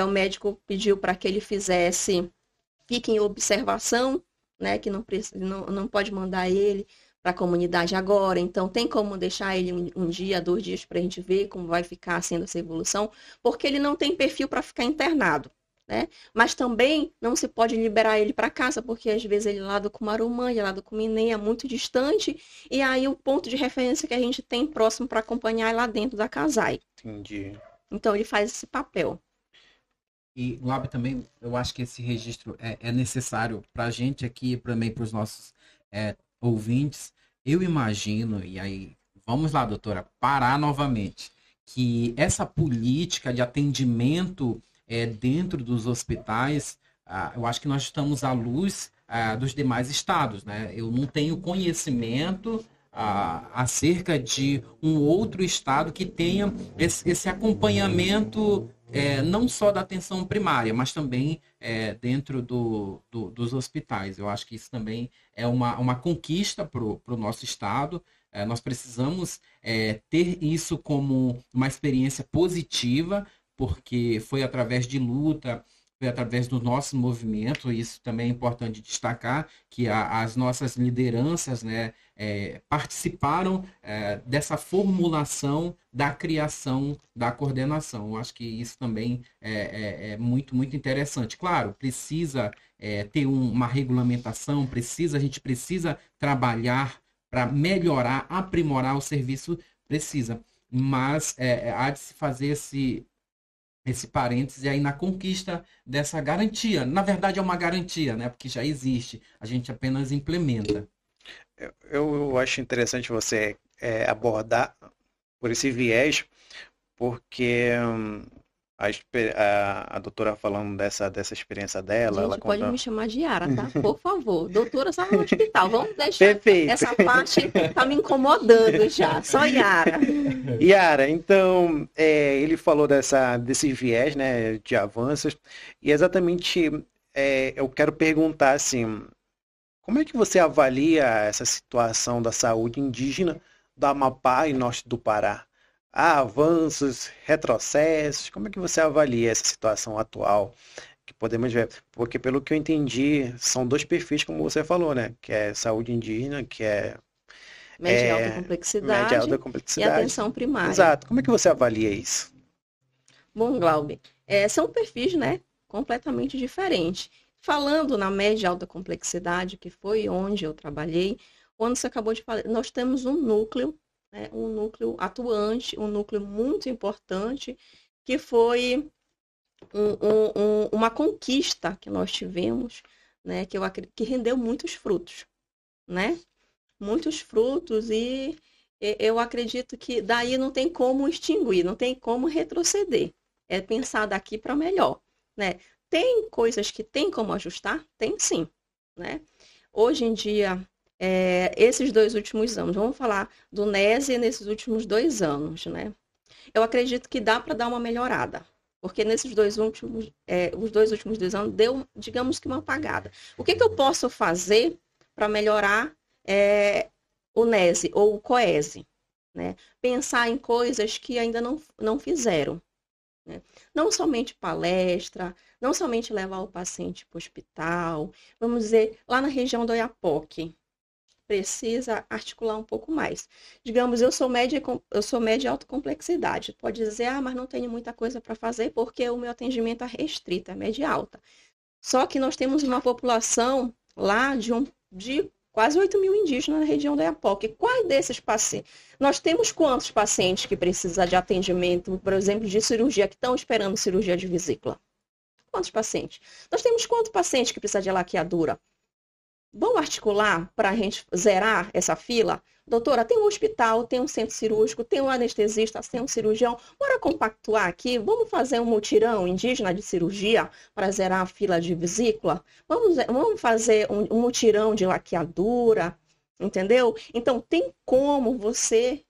médico pediu para que ele fique em observação, né, que não pode mandar ele para a comunidade agora, então tem como deixar ele um dia, 2 dias para a gente ver como vai ficar sendo essa evolução, porque ele não tem perfil para ficar internado, né? Mas também não se pode liberar ele para casa, porque às vezes ele é lá do Cumarumã, ele é lá do Cuminé, é muito distante, e aí o ponto de referência que a gente tem próximo para acompanhar é lá dentro da CASAI. Entendi. Então ele faz esse papel. E, Glauber, também, eu acho que esse registro é necessário para a gente aqui, também para os nossos ouvintes. Eu imagino, e aí, vamos lá, doutora, parar novamente, que essa política de atendimento dentro dos hospitais, eu acho que nós estamos à luz dos demais estados, né? Eu não tenho conhecimento acerca de um outro estado que tenha esse acompanhamento não só da atenção primária, mas também dentro dos hospitais. Eu acho que isso também é uma conquista para o nosso estado. Nós precisamos ter isso como uma experiência positiva, porque foi através de luta, foi através do nosso movimento. Isso também é importante destacar, que as nossas lideranças, né, participaram dessa formulação da criação da coordenação. Eu acho que isso também é muito, muito interessante. Claro, precisa ter uma regulamentação, a gente precisa trabalhar para melhorar, aprimorar o serviço, precisa. Mas há de se fazer esse parêntese aí na conquista dessa garantia. Na verdade, é uma garantia, né? Porque já existe, a gente apenas implementa. Eu acho interessante você abordar por esse viés, porque a doutora falando dessa experiência dela, ela Gente, pode contando... me chamar de Yara, tá? Por favor. Doutora, só no hospital. Vamos deixar Perfeito. essa parte, tá me incomodando já. Só Yara. Yara, então, ele falou desse viés, né, de avanços, e exatamente eu quero perguntar assim, como é que você avalia essa situação da saúde indígena do Amapá e norte do Pará? Há avanços, retrocessos? Como é que você avalia essa situação atual que podemos ver? Porque pelo que eu entendi, são dois perfis, como você falou, né? Que é saúde indígena, que é Média e alta média e complexidade alta e complexidade. atenção primária. Exato. Como é que você avalia isso? Bom, Glauber, são perfis, né, completamente diferentes. Falando na média e alta complexidade, que foi onde eu trabalhei, quando você acabou de falar, nós temos um núcleo, né, um núcleo atuante, um núcleo muito importante, que foi uma conquista que nós tivemos, né, que eu acredito que rendeu muitos frutos, né? Muitos frutos, e eu acredito que daí não tem como extinguir, não tem como retroceder. É pensar daqui para melhor, né? Tem coisas que tem como ajustar? Tem sim, né? Hoje em dia, esses 2 últimos anos, vamos falar do NESE nesses últimos 2 anos, né? Eu acredito que dá para dar uma melhorada, porque nesses os 2 últimos 2 anos deu, digamos que uma apagada. O que eu posso fazer para melhorar o NESE ou o COESE, né? Pensar em coisas que ainda não fizeram, né? Não somente palestra, não somente levar o paciente para o hospital, vamos dizer, lá na região do Oiapoque, precisa articular um pouco mais. Digamos, eu sou média e alta complexidade. Pode dizer, mas não tenho muita coisa para fazer porque o meu atendimento é restrito, é média e alta. Só que nós temos uma população lá de quase 8.000 indígenas na região do Oiapoque. Quais desses pacientes? Nós temos quantos pacientes que precisam de atendimento, por exemplo, de cirurgia, que estão esperando cirurgia de vesícula? Quantos pacientes? Nós temos quantos pacientes que precisam de laqueadura? Vamos articular para a gente zerar essa fila? Doutora, tem um hospital, tem um centro cirúrgico, tem um anestesista, tem um cirurgião. Bora compactuar aqui? Vamos fazer um mutirão indígena de cirurgia para zerar a fila de vesícula? Vamos fazer um mutirão de laqueadura, entendeu? Então, tem como você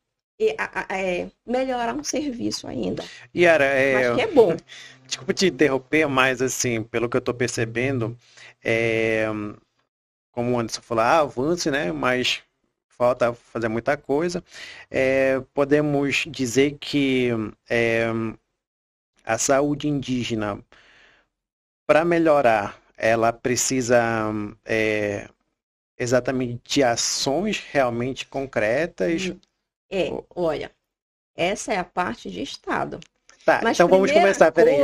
melhorar um serviço ainda. Yara, Acho que é bom. Desculpa te interromper, mas assim, pelo que eu estou percebendo, como o Anderson falou, avance, né? Mas falta fazer muita coisa. Podemos dizer que a saúde indígena, para melhorar, ela precisa exatamente de ações realmente concretas? Olha, essa é a parte de Estado. Tá, Mas então vamos começar, peraí.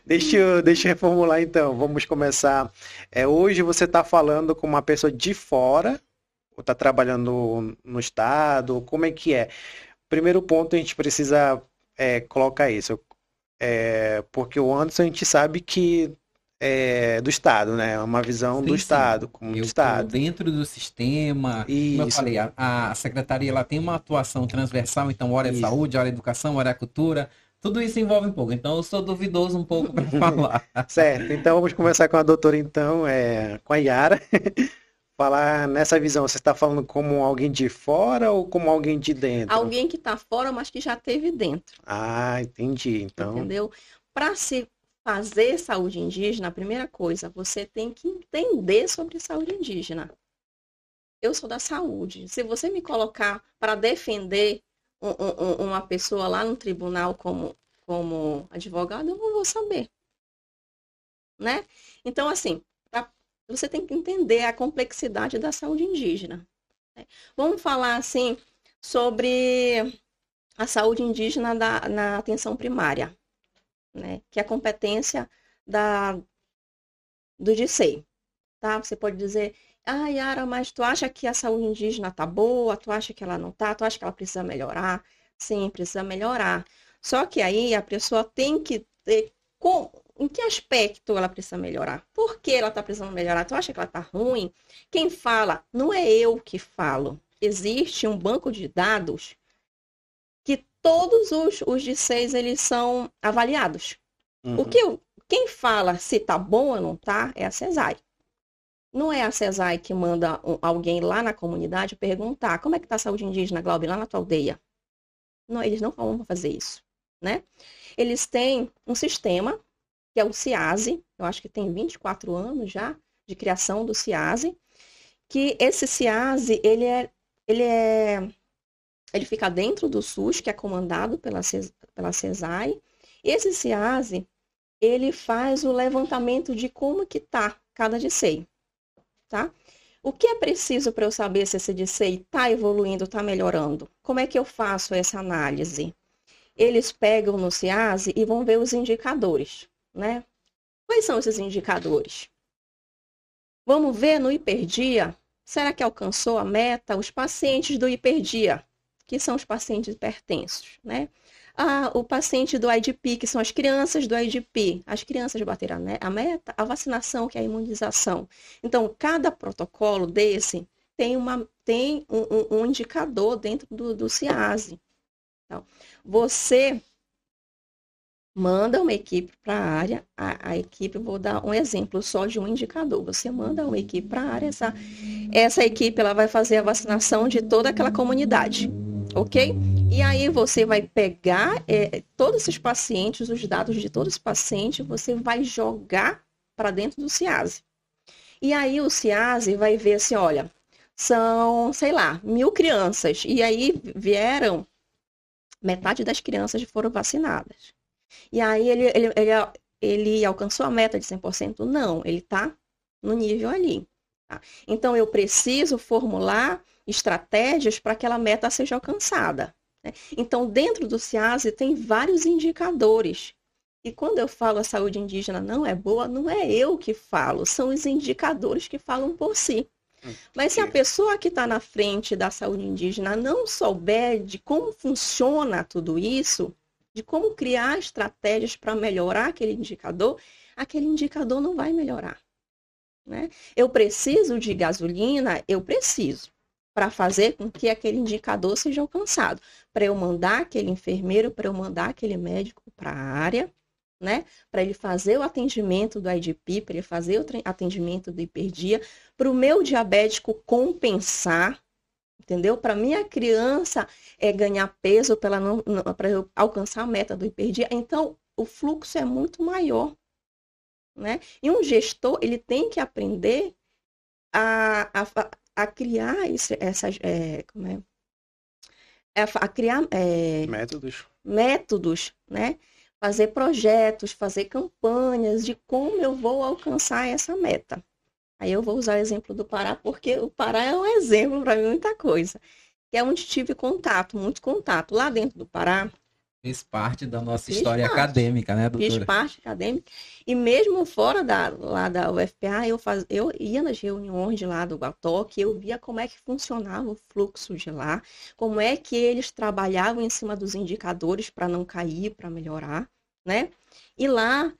Deixa eu reformular então, vamos começar. Hoje você está falando com uma pessoa de fora, ou está trabalhando no Estado, como é que é? Primeiro ponto, a gente precisa colocar isso, porque o Anderson a gente sabe que é do Estado, né? É uma visão do Estado, como do Estado. Dentro do sistema, como eu falei, a secretaria ela tem uma atuação transversal, então hora é saúde, hora é educação, hora é cultura, tudo isso envolve um pouco, então eu sou duvidoso um pouco para falar. Certo, então vamos começar com a doutora então, com a Yara. Falar nessa visão, você está falando como alguém de fora ou como alguém de dentro? Alguém que está fora, mas que já esteve dentro. Ah, entendi. Então... Entendeu? Para se fazer saúde indígena, a primeira coisa, você tem que entender sobre saúde indígena. Eu sou da saúde. Se você me colocar para defender uma pessoa lá no tribunal como advogado, eu não vou saber. Né? Então, assim, você tem que entender a complexidade da saúde indígena. Né? Vamos falar, assim, sobre a saúde indígena na atenção primária, né? Que é a competência do DICEI. Tá? Você pode dizer, Yara, mas tu acha que a saúde indígena tá boa? Tu acha que ela não tá? Tu acha que ela precisa melhorar? Sim, precisa melhorar. Só que aí a pessoa tem que ter... Em que aspecto ela precisa melhorar? Por que ela está precisando melhorar? Tu acha que ela está ruim? Quem fala, não é eu que falo. Existe um banco de dados que todos os DICEIs, eles são avaliados. Uhum. Quem fala se está bom ou não está é a CESAI. Não é a CESAI que manda alguém lá na comunidade perguntar como é que está a saúde indígena, Glauber, lá na tua aldeia. Não, eles não vão fazer isso, né? Eles têm um sistema que é o CIASE, eu acho que tem 24 anos já de criação do CIASE, que esse CIASE, ele fica dentro do SUS, que é comandado pela CESAI. Esse CIASE, ele faz o levantamento de como que está cada DICEI, tá? O que é preciso para eu saber se esse DICEI está evoluindo, está melhorando? Como é que eu faço essa análise? Eles pegam no CIASE e vão ver os indicadores. Né? Quais são esses indicadores? Vamos ver no hiperdia. Será que alcançou a meta? Os pacientes do hiperdia, que são os pacientes hipertensos, né? O paciente do IDP, que são as crianças do IDP. As crianças bateram a meta, a vacinação, que é a imunização. Então, cada protocolo desse tem um indicador dentro do CIASE. Então, você manda uma equipe para a área, a equipe, vou dar um exemplo só de um indicador, você manda uma equipe para a área, essa equipe ela vai fazer a vacinação de toda aquela comunidade, ok? E aí você vai pegar todos esses pacientes, os dados de todos os pacientes, você vai jogar para dentro do CIASE. E aí o CIASE vai ver assim, olha, são, sei lá, 1.000 crianças, e aí vieram, metade das crianças foram vacinadas. E aí ele alcançou a meta de 100%? Não, ele está no nível ali. Tá? Então, eu preciso formular estratégias para que aquela meta seja alcançada. Né? Então, dentro do CIASE tem vários indicadores. E quando eu falo a saúde indígena não é boa, não é eu que falo, são os indicadores que falam por si. Mas se a pessoa que está na frente da saúde indígena não souber de como funciona tudo isso, de como criar estratégias para melhorar aquele indicador não vai melhorar. Né? Eu preciso de gasolina, eu preciso, para fazer com que aquele indicador seja alcançado. Para eu mandar aquele enfermeiro, para eu mandar aquele médico para a área, né? Para ele fazer o atendimento do IDP, para ele fazer o atendimento do hiperdia, para o meu diabético compensar, entendeu? Para minha criança ganhar peso para eu alcançar a meta do hiperdia. Então, o fluxo é muito maior, né? E um gestor, ele tem que aprender a criar métodos, né? Fazer projetos, fazer campanhas de como eu vou alcançar essa meta. Aí eu vou usar o exemplo do Pará, porque o Pará é um exemplo para mim muita coisa. Que é onde tive contato, muito contato. Lá dentro do Pará, Fez parte da nossa fiz história parte. acadêmica, né, Fiz doutora? parte acadêmica. E mesmo fora lá da UFPA, eu ia nas reuniões de lá do Batoque, eu via como é que funcionava o fluxo de lá, como é que eles trabalhavam em cima dos indicadores para não cair, para melhorar, né? E lá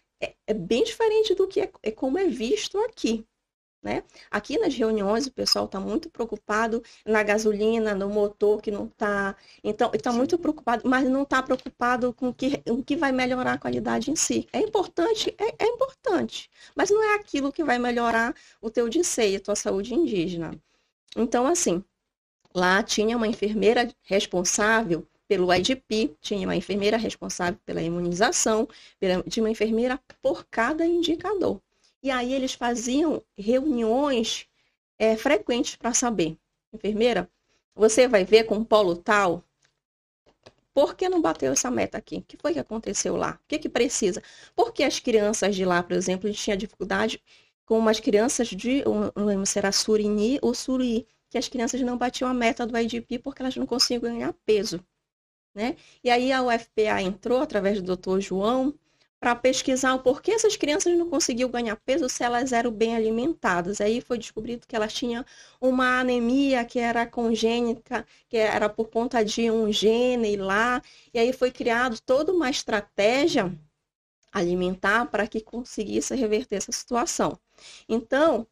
é bem diferente do que é como é visto aqui. Né? Aqui nas reuniões o pessoal está muito preocupado na gasolina, no motor que não está. Então, está muito preocupado, mas não está preocupado com o que vai melhorar a qualidade em si. É importante, é importante, mas não é aquilo que vai melhorar o teu DICEI, a tua saúde indígena. Então, assim, lá tinha uma enfermeira responsável pelo IDP, tinha uma enfermeira responsável pela imunização, tinha uma enfermeira por cada indicador. E aí eles faziam reuniões frequentes para saber. Enfermeira, você vai ver com o polo tal, por que não bateu essa meta aqui? O que foi que aconteceu lá? O que precisa? Porque as crianças de lá, por exemplo, a gente tinha dificuldade com umas crianças não lembro se era Surini ou Suri, que as crianças não batiam a meta do IDP porque elas não conseguiam ganhar peso. Né? E aí a UFPA entrou, através do Dr. João, para pesquisar o porquê essas crianças não conseguiam ganhar peso se elas eram bem alimentadas. Aí foi descobrido que elas tinham uma anemia que era congênita, que era por conta de um gene lá, e aí foi criado toda uma estratégia alimentar para que conseguisse reverter essa situação. Então,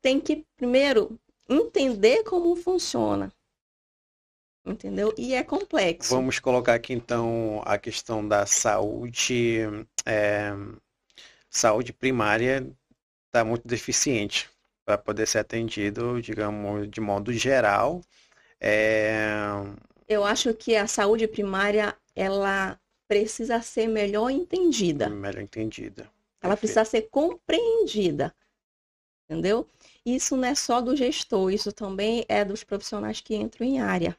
tem que primeiro entender como funciona. Entendeu? E é complexo. Vamos colocar aqui então a questão da saúde, saúde primária está muito deficiente para poder ser atendido, digamos, de modo geral. Eu acho que a saúde primária, ela precisa ser melhor entendida. Melhor entendida. Ela Perfeito. precisa ser compreendida. Entendeu? Isso não é só do gestor, isso também é dos profissionais que entram em área.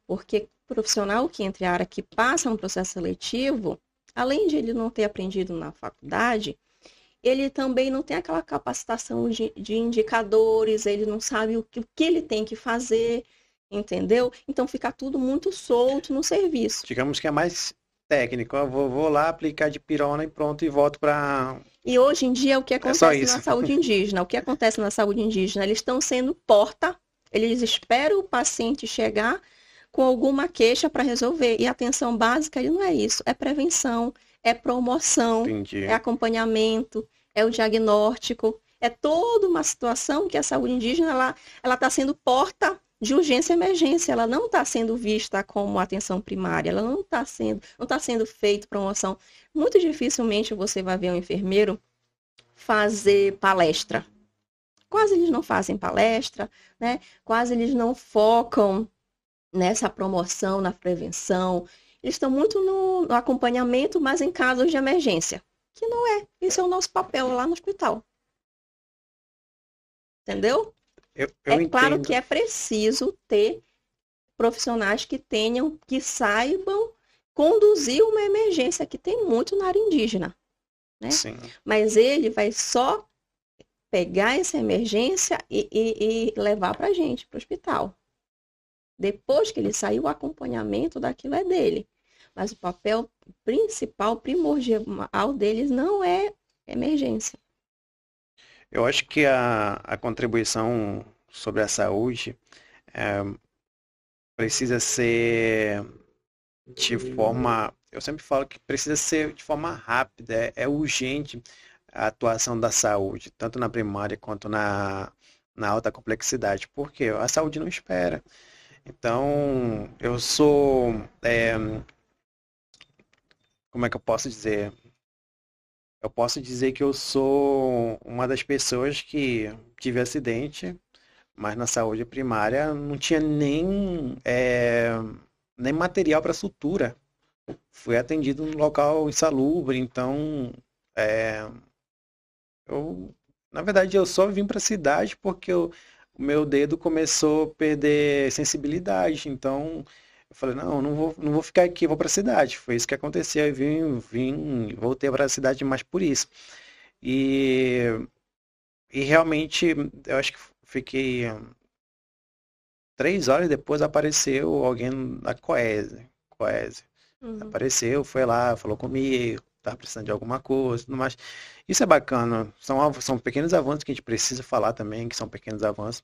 Porque o profissional que entra em área, que passa um processo seletivo, além de ele não ter aprendido na faculdade, ele também não tem aquela capacitação de indicadores, ele não sabe o que ele tem que fazer, entendeu? Então fica tudo muito solto no serviço. Digamos que é mais técnico. Eu vou lá aplicar de pirona e pronto, e volto para... E hoje em dia, o que acontece na saúde indígena? O que acontece na saúde indígena? Eles estão sendo porta, eles esperam o paciente chegar com alguma queixa para resolver. E a atenção básica não é isso, é prevenção, é promoção, Entendi. É acompanhamento, é o diagnóstico, é toda uma situação que a saúde indígena ela está sendo porta de urgência e emergência, ela não está sendo vista como atenção primária, ela não está sendo feita promoção. Muito dificilmente você vai ver um enfermeiro fazer palestra. Quase eles não fazem palestra, né? Quase eles não focam nessa promoção, na prevenção. Eles estão muito no acompanhamento, mas em casos de emergência. Que não é. Esse é o nosso papel lá no hospital. Entendeu? Eu claro entendo. que é preciso ter profissionais que saibam conduzir uma emergência, que tem muito na área indígena. Né? Sim. Mas ele vai só pegar essa emergência e levar para a gente, para o hospital. Depois que ele sair, o acompanhamento daquilo é dele. Mas o papel principal, primordial deles não é emergência. Eu acho que a contribuição sobre a saúde precisa ser de forma... Eu sempre falo que precisa ser de forma rápida, é urgente a atuação da saúde, tanto na primária quanto na alta complexidade, porque a saúde não espera. Então, eu sou... como é que eu posso dizer? Eu posso dizer que eu sou uma das pessoas que tive acidente, mas na saúde primária não tinha nem material para sutura. Fui atendido num local insalubre, então na verdade eu só vim para a cidade porque o meu dedo começou a perder sensibilidade, então eu falei, não vou ficar aqui, vou para a cidade. Foi isso que aconteceu, eu voltei para a cidade mais por isso. E e realmente, eu acho que fiquei 3 horas depois apareceu alguém da Coese. Uhum. Apareceu, foi lá, falou comigo, tá precisando de alguma coisa, tudo mais. Isso é bacana. São pequenos avanços que a gente precisa falar também, que são pequenos avanços.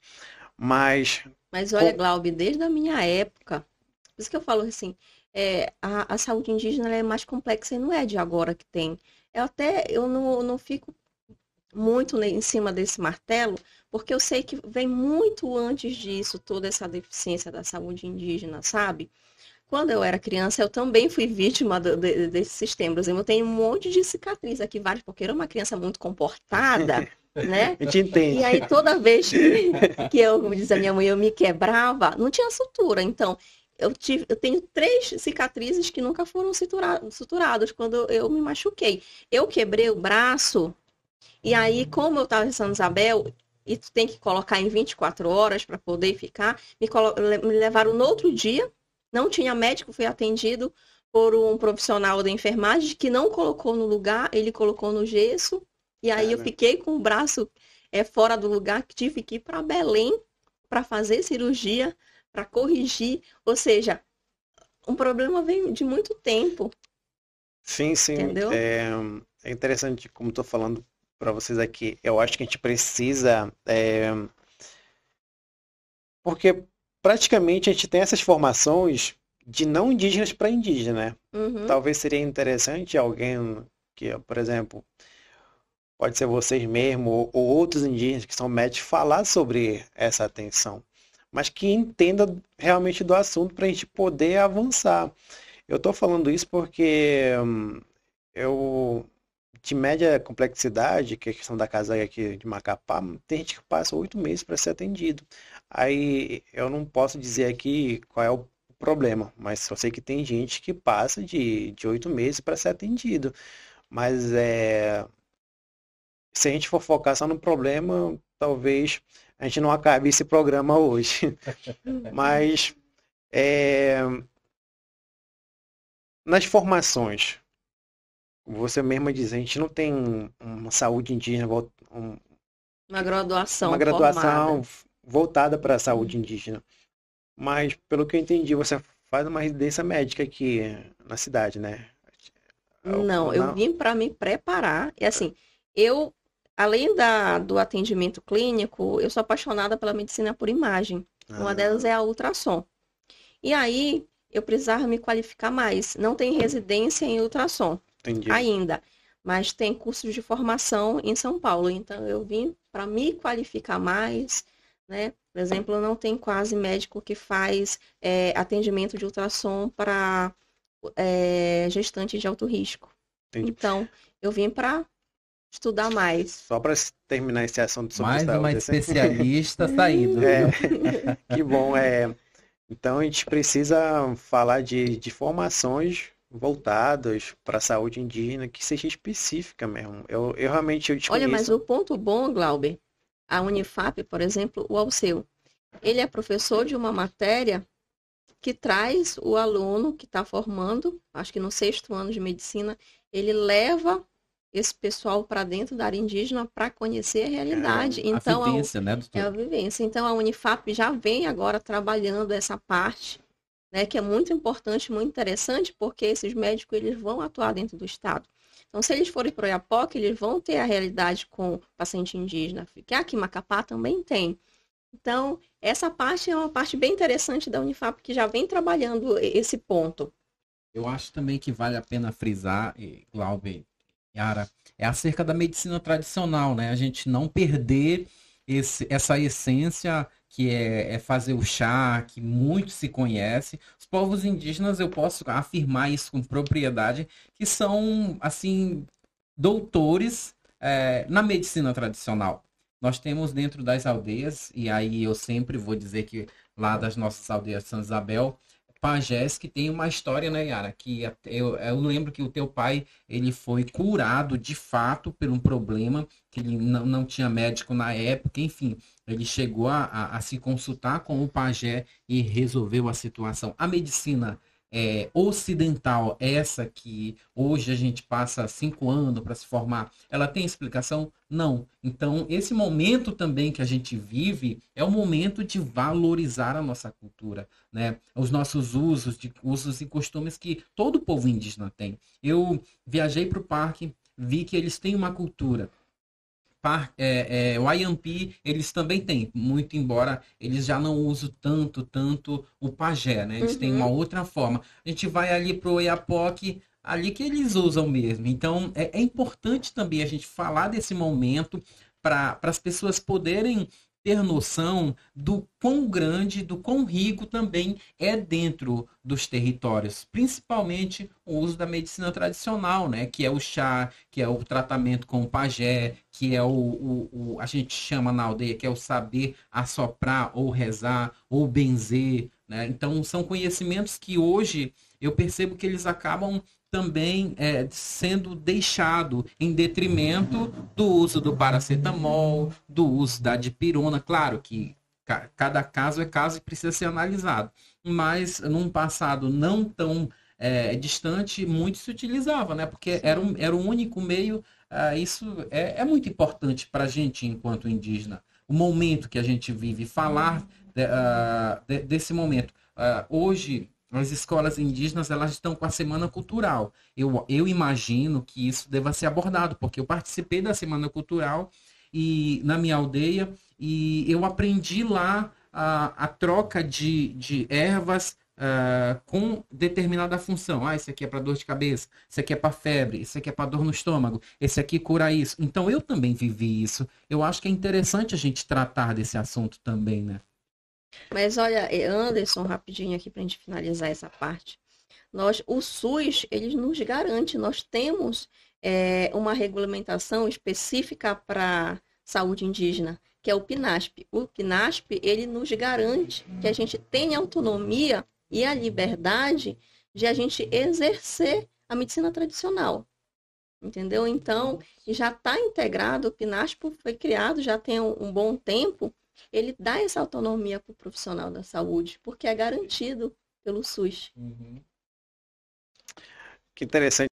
Mas, Mas olha, com- Glaube, desde a minha época, por isso que eu falo assim, a saúde indígena ela é mais complexa e não é de agora que tem. Eu não fico muito em cima desse martelo, porque eu sei que vem muito antes disso, toda essa deficiência da saúde indígena, sabe? Quando eu era criança, eu também fui vítima desses sistemas. Eu tenho um monte de cicatriz aqui, várias, porque eu era uma criança muito comportada, né? a gente E entende. aí, toda vez que eu, como diz a minha mãe, eu me quebrava, não tinha sutura. Então, eu tenho 3 cicatrizes que nunca foram suturadas quando eu me machuquei. Eu quebrei o braço, e aí, como eu estava em São Isabel, e tu tem que colocar em 24 horas para poder ficar, me levaram no outro dia, não tinha médico, fui atendido por um profissional da enfermagem que não colocou no lugar, ele colocou no gesso, e aí eu Cara, fiquei com o braço fora do lugar, que tive que ir para Belém para fazer cirurgia, para corrigir, ou seja, um problema vem de muito tempo, sim, sim. entendeu? É interessante, como estou falando para vocês aqui. Eu acho que a gente precisa. Porque praticamente a gente tem essas formações de não indígenas para indígena, né? Uhum. Talvez seria interessante alguém que, por exemplo, pode ser vocês mesmo ou outros indígenas que são médicos falar sobre essa atenção, mas que entenda realmente do assunto para a gente poder avançar. Eu estou falando isso porque eu de média complexidade, que é a questão da casa aqui de Macapá, tem gente que passa 8 meses para ser atendido. Aí eu não posso dizer aqui qual é o problema, mas eu sei que tem gente que passa de 8 meses para ser atendido. Mas se a gente for focar só no problema, talvez a gente não acabe esse programa hoje. Mas é, nas formações, como você mesma diz, a gente não tem uma saúde indígena, Uma uma graduação formada. graduação voltada para a saúde indígena. Mas, pelo que eu entendi, você faz uma residência médica aqui na cidade, né? Não, eu Não. vim para me preparar. E assim, eu, além do atendimento clínico, eu sou apaixonada pela medicina por imagem. Uma delas Ah, é a ultrassom. E aí, eu precisava me qualificar mais. Não tem residência em ultrassom entendi. ainda, mas tem cursos de formação em São Paulo. Então, eu vim para me qualificar mais, né? Por exemplo, não tem quase médico que faz atendimento de ultrassom para gestante de alto risco. Entendi. Então, eu vim para estudar mais. Só para terminar esse assunto sobre Mais uma saúde, assim. especialista saindo, É, viu? que bom. Então a gente precisa falar de formações voltadas para a saúde indígena que seja específica mesmo. Eu realmente eu Olha, mas desconheço. o ponto bom, Glauber, a Unifap, por exemplo, o Alceu, ele é professor de uma matéria que traz o aluno que está formando, acho que no 6º ano de medicina, ele leva esse pessoal para dentro da área indígena para conhecer a Caramba. realidade. A Então, vivência, né, é a doutor? vivência. Então, a Unifap já vem agora trabalhando essa parte, né, que é muito importante, muito interessante, porque esses médicos eles vão atuar dentro do estado. Então, se eles forem para o Oiapoque, eles vão ter a realidade com o paciente indígena, que aqui em Macapá também tem. Então, essa parte é uma parte bem interessante da Unifap, que já vem trabalhando esse ponto. Eu acho também que vale a pena frisar, Glauber, Yara, é acerca da medicina tradicional, né? A gente não perder essa essência que é fazer o chá, que muito se conhece. Os povos indígenas, eu posso afirmar isso com propriedade, que são, assim, doutores, na medicina tradicional. Nós temos dentro das aldeias, e aí eu sempre vou dizer que lá das nossas aldeias de São Isabel, pajés que tem uma história, né, Yara? Que eu lembro que o teu pai, ele foi curado de fato por um problema, que ele não tinha médico na época, enfim, ele chegou a se consultar com o pajé e resolveu a situação. A medicina ocidental, essa que hoje a gente passa 5 anos para se formar, ela tem explicação? Não. Então, esse momento também que a gente vive é o momento de valorizar a nossa cultura, né? Os nossos usos e costumes que todo povo indígena tem. Eu viajei para o parque, vi que eles têm uma cultura. O IMP, eles também têm, muito embora eles já não usam tanto o pajé, né? Eles têm uma outra forma. A gente vai ali pro Oiapoque, ali que eles usam mesmo. Então, é importante também a gente falar desse momento para as pessoas poderem ter noção do quão grande, do quão rico também é dentro dos territórios, principalmente o uso da medicina tradicional, né? Que é o chá, que é o tratamento com o pajé, que é a gente chama na aldeia, que é o saber assoprar ou rezar ou benzer, né? Então são conhecimentos que hoje eu percebo que eles acabam também sendo deixado em detrimento do uso do paracetamol, do uso da dipirona. Claro que cada caso é caso e precisa ser analisado, mas num passado não tão distante, muito se utilizava, né? Porque era o único meio. Isso é muito importante para a gente, enquanto indígena. O momento que a gente vive, falar desse momento. Hoje, as escolas indígenas elas estão com a Semana Cultural. Eu imagino que isso deva ser abordado, porque eu participei da Semana Cultural e na minha aldeia e eu aprendi lá a troca de ervas com determinada função. Esse aqui é para dor de cabeça, esse aqui é para febre, esse aqui é para dor no estômago, esse aqui cura isso. Então eu também vivi isso. Eu acho que é interessante a gente tratar desse assunto também, né? Mas olha, Anderson, rapidinho aqui para a gente finalizar essa parte. O SUS, ele nos garante, nós temos uma regulamentação específica para saúde indígena, que é o PNASP. O PNASP, ele nos garante que a gente tenha autonomia e a liberdade de a gente exercer a medicina tradicional. Entendeu? Então, já está integrado, o PNASP foi criado, já tem um bom tempo, ele dá essa autonomia para o profissional da saúde, porque é garantido pelo SUS. Que interessante.